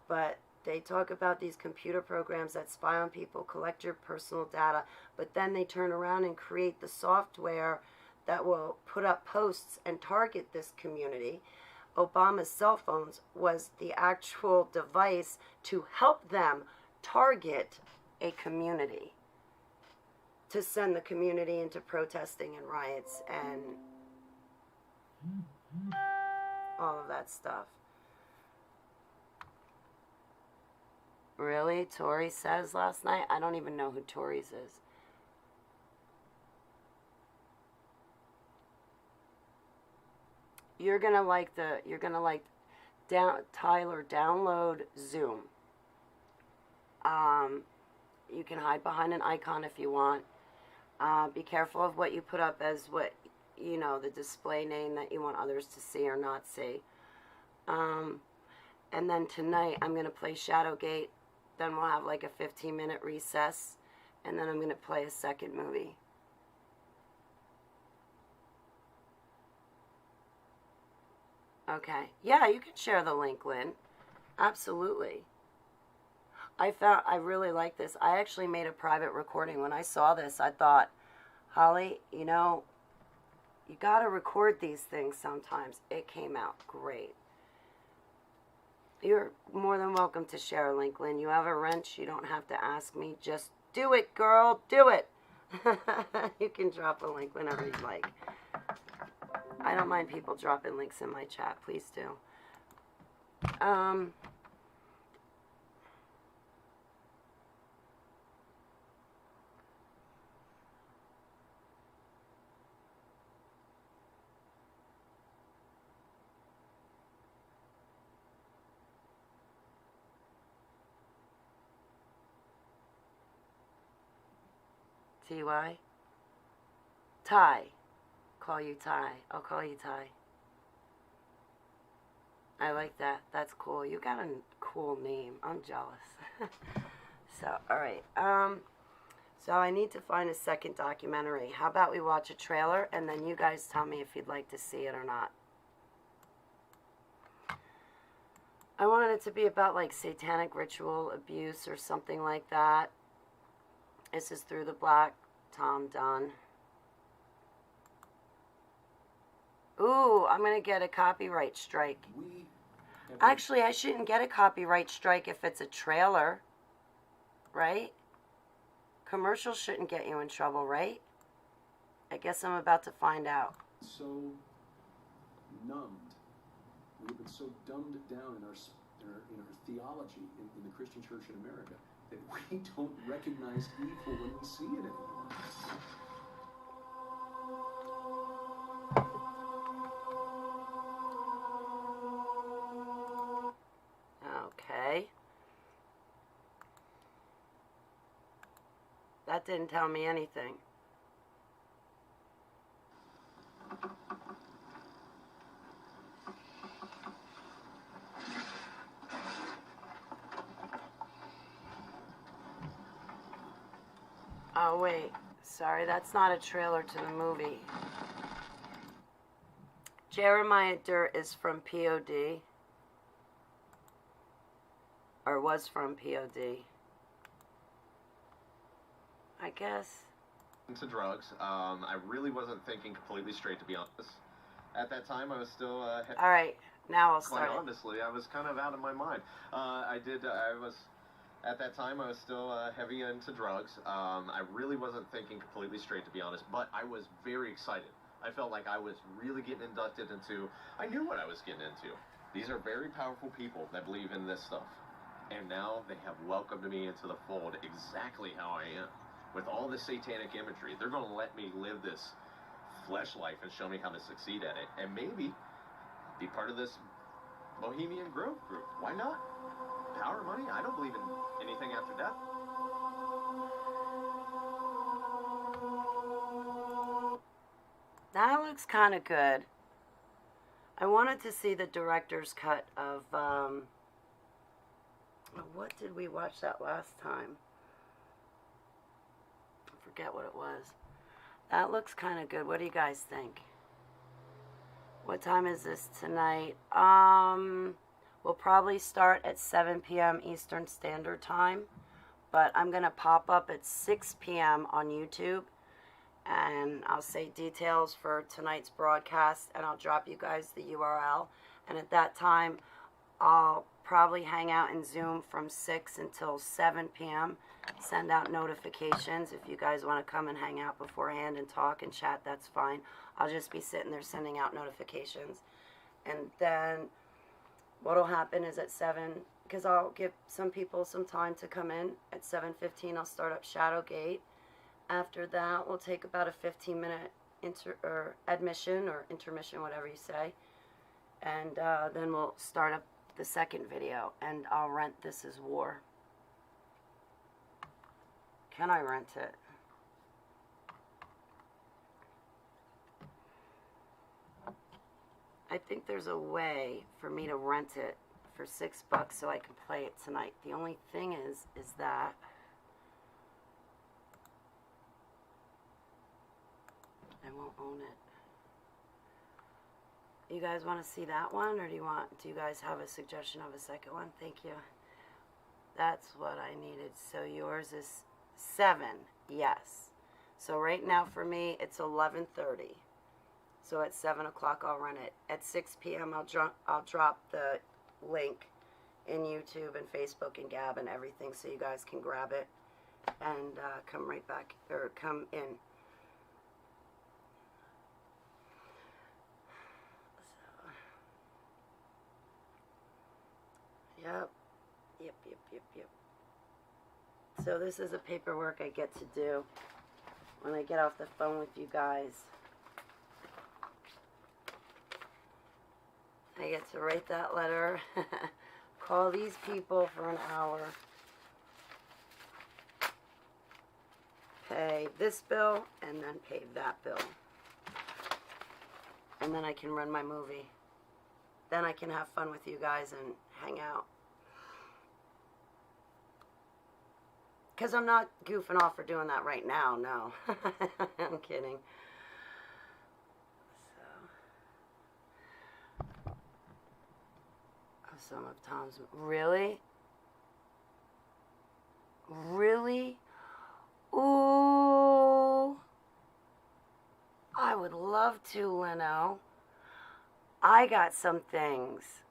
but they talk about these computer programs that spy on people, collect your personal data, but then they turn around and create the software that will put up posts and target this community. Obama's cell phones was the actual device to help them target a community, to send the community into protesting and riots and all of that stuff. Really? Tori says last night? I don't even know who Tori's is. You're gonna like Tyler, download Zoom. You can hide behind an icon if you want. Be careful of what you put up as what, you know, the display name that you want others to see or not see. And then tonight I'm going to play Shadowgate. Then we'll have like a 15-minute recess. And then I'm going to play a second movie. Okay. Yeah, you can share the link, Lynn. Absolutely. I really like this. I actually made a private recording. When I saw this, I thought, Holly, you know, you got to record these things sometimes. It came out great. You're more than welcome to share a link, Lynn. You have a wrench, you don't have to ask me. Just do it, girl. Do it. You can drop a link whenever you like. I don't mind people dropping links in my chat. Please do. T-Y? Ty. Call you Ty. I'll call you Ty. I like that. That's cool. You got a cool name. I'm jealous. So, alright. So I need to find a second documentary. How about we watch a trailer and then you guys tell me if you'd like to see it or not. I wanted it to be about like satanic ritual abuse or something like that. This is Through the Black, Tom Dunn. Ooh, I'm going to get a copyright strike. Actually, I shouldn't get a copyright strike if it's a trailer, right? Commercials shouldn't get you in trouble, right? I guess I'm about to find out. So numbed. We've been so dumbed down in our theology in the Christian church in America that we don't recognize evil when we see it anymore. Okay. That didn't tell me anything. Oh, wait. Sorry, that's not a trailer to the movie. Jeremiah Dirt is from POD. Or was from POD. I guess. Into drugs. I really wasn't thinking completely straight, to be honest. At that time, I was still. All right, now I'll start. Quite honestly, I was kind of out of my mind. At that time, I was still heavy into drugs. I really wasn't thinking completely straight, to be honest, but I was very excited. I felt like I was really getting inducted into. I knew what I was getting into. These are very powerful people that believe in this stuff, and now they have welcomed me into the fold exactly how I am. With all this satanic imagery, they're going to let me live this flesh life and show me how to succeed at it, and maybe be part of this Bohemian Grove group. Why not? Power, money, I don't believe in anything after death. That looks kind of good. I wanted to see the director's cut of, what did we watch that last time? I forget what it was. That looks kind of good. What do you guys think? What time is this tonight? We'll probably start at 7 p.m. Eastern Standard Time, but I'm going to pop up at 6 p.m. on YouTube, and I'll say details for tonight's broadcast, and I'll drop you guys the URL, and at that time, I'll probably hang out in Zoom from 6 until 7 p.m., send out notifications. If you guys want to come and hang out beforehand and talk and chat, that's fine. I'll just be sitting there sending out notifications. And then what'll happen is at 7, because I'll give some people some time to come in. At 7:15, I'll start up Shadowgate. After that, we'll take about a 15-minute admission or intermission, whatever you say. And then we'll start up the second video, and I'll rent This Is War. Can I rent it? I think there's a way for me to rent it for $6 so I can play it tonight. The only thing is that I won't own it. You guys want to see that one, or do you guys have a suggestion of a second one? Thank you. That's what I needed. So yours is 7, yes. So right now for me, it's 11:30. So at 7 o'clock, I'll run it. At 6 p.m., I'll drop the link in YouTube and Facebook and Gab and everything, so you guys can grab it and come right back, or come in. So, yep. So this is the paperwork I get to do when I get off the phone with you guys. I get to write that letter, call these people for an hour, pay this bill, and then pay that bill. And then I can run my movie. Then I can have fun with you guys and hang out. Because I'm not goofing off for doing that right now, no. I'm kidding. Some of Tom's... Really? Really? Ooh. I would love to, Leno. I got some things.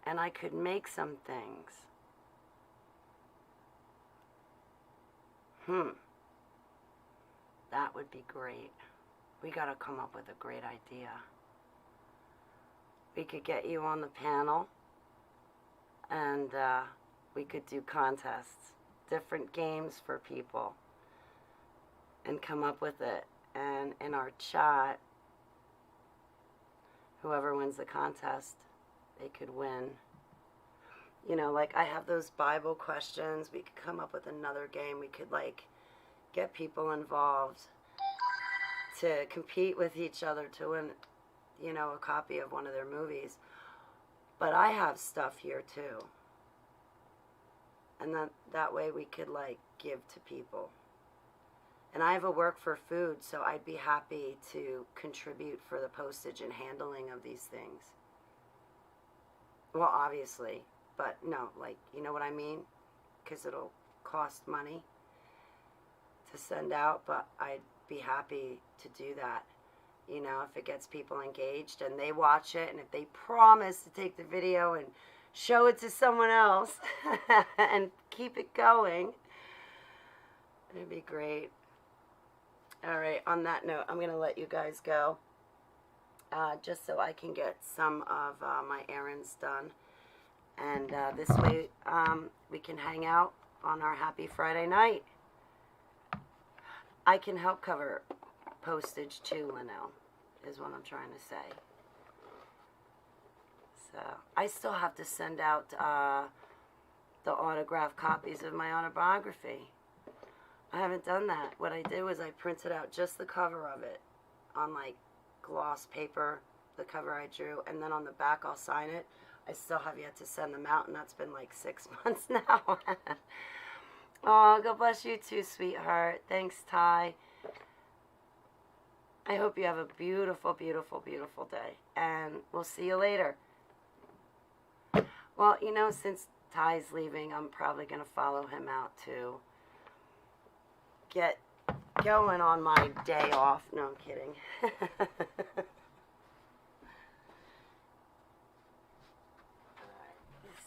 And I could make some things. That would be great. We gotta come up with a great idea. We could get you on the panel. And we could do contests, different games for people, and come up with it. And in our chat, whoever wins the contest, they could win. You know, like I have those Bible questions. We could come up with another game. We could like get people involved to compete with each other to win, you know, a copy of one of their movies. But I have stuff here too. And that way we could like give to people. And I have a work for food, so I'd be happy to contribute for the postage and handling of these things. Well, obviously, but no, like, you know what I mean? Because it'll cost money to send out, but I'd be happy to do that. You know, if it gets people engaged and they watch it, and if they promise to take the video and show it to someone else and keep it going, it'd be great. All right, on that note, I'm going to let you guys go just so I can get some of my errands done. And this way we can hang out on our happy Friday night. I can help cover postage too, Linnell, is what I'm trying to say. So I still have to send out the autographed copies of my autobiography. I haven't done that. What I did was I printed out just the cover of it on like gloss paper, the cover I drew, and then on the back I'll sign it. I still have yet to send them out, and that's been like 6 months now. Oh, God bless you too, sweetheart. Thanks, Ty. I hope you have a beautiful, beautiful, beautiful day, and we'll see you later. Well, you know, since Ty's leaving, I'm probably going to follow him out to get going on my day off. No, I'm kidding.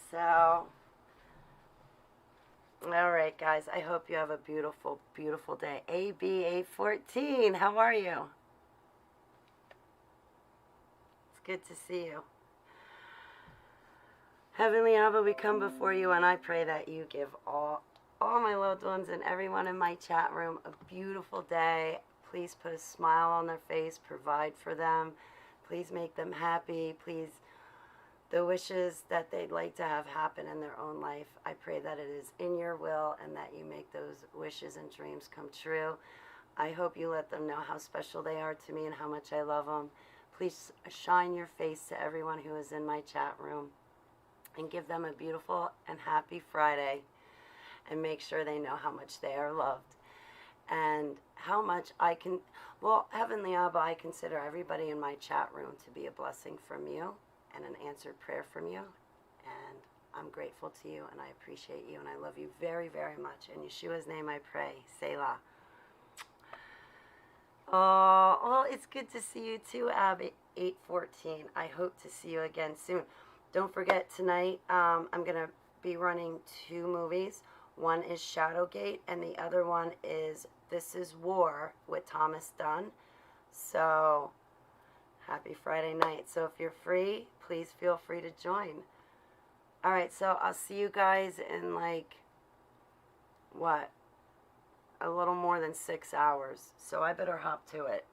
So, all right, guys. I hope you have a beautiful, beautiful day. AB814, how are you? It's good to see you. Heavenly Abba, we come before you, and I pray that you give all my loved ones and everyone in my chat room a beautiful day. Please put a smile on their face, provide for them. Please make them happy. Please, the wishes that they'd like to have happen in their own life, I pray that it is in your will and that you make those wishes and dreams come true. I hope you let them know how special they are to me and how much I love them. Please shine your face to everyone who is in my chat room and give them a beautiful and happy Friday, and make sure they know how much they are loved and how much I can, well, Heavenly Abba, I consider everybody in my chat room to be a blessing from you and an answered prayer from you, and I'm grateful to you, and I appreciate you, and I love you very, very much. In Yeshua's name I pray, Selah. Oh, well, it's good to see you too, Ab814. I hope to see you again soon. Don't forget, tonight I'm going to be running 2 movies. One is Shadowgate, and the other one is This Is War with Thomas Dunn. So, happy Friday night. So if you're free, please feel free to join. Alright, so I'll see you guys in like, what? A little more than 6 hours. So I better hop to it,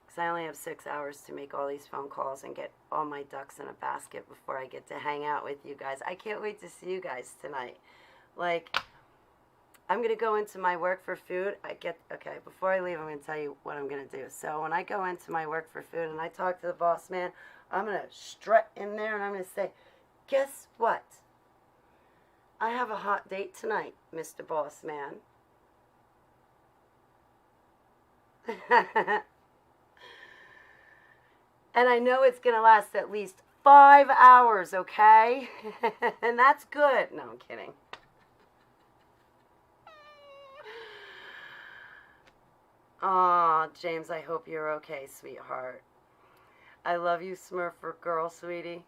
because I only have 6 hours to make all these phone calls and get all my ducks in a basket before I get to hang out with you guys. I can't wait to see you guys tonight. Like, I'm going to go into my work for food. Okay, before I leave, I'm going to tell you what I'm going to do. So when I go into my work for food and I talk to the boss man, I'm going to strut in there and I'm going to say, guess what? I have a hot date tonight, Mr. Boss Man. And I know it's going to last at least 5 hours, okay? And that's good. No, I'm kidding. Aw, James, I hope you're okay, sweetheart. I love you, Smurfer girl, sweetie.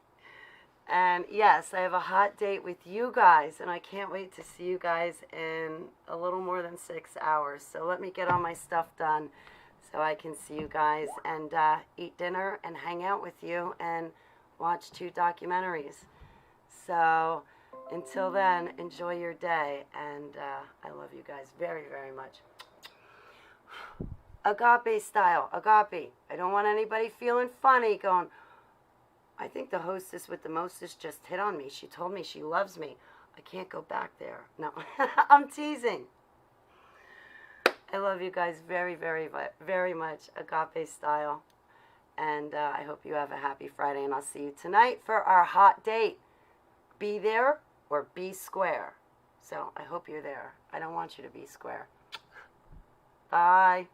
And yes, I have a hot date with you guys, and I can't wait to see you guys in a little more than 6 hours. So let me get all my stuff done so I can see you guys and eat dinner and hang out with you and watch 2 documentaries. So until then, enjoy your day, and I love you guys very, very much. Agape style, agape. I don't want anybody feeling funny going, I think the hostess with the mostest just hit on me. She told me she loves me. I can't go back there. No, I'm teasing. I love you guys very, very, very much, agape style. And I hope you have a happy Friday, and I'll see you tonight for our hot date. Be there or be square. So I hope you're there. I don't want you to be square. Bye.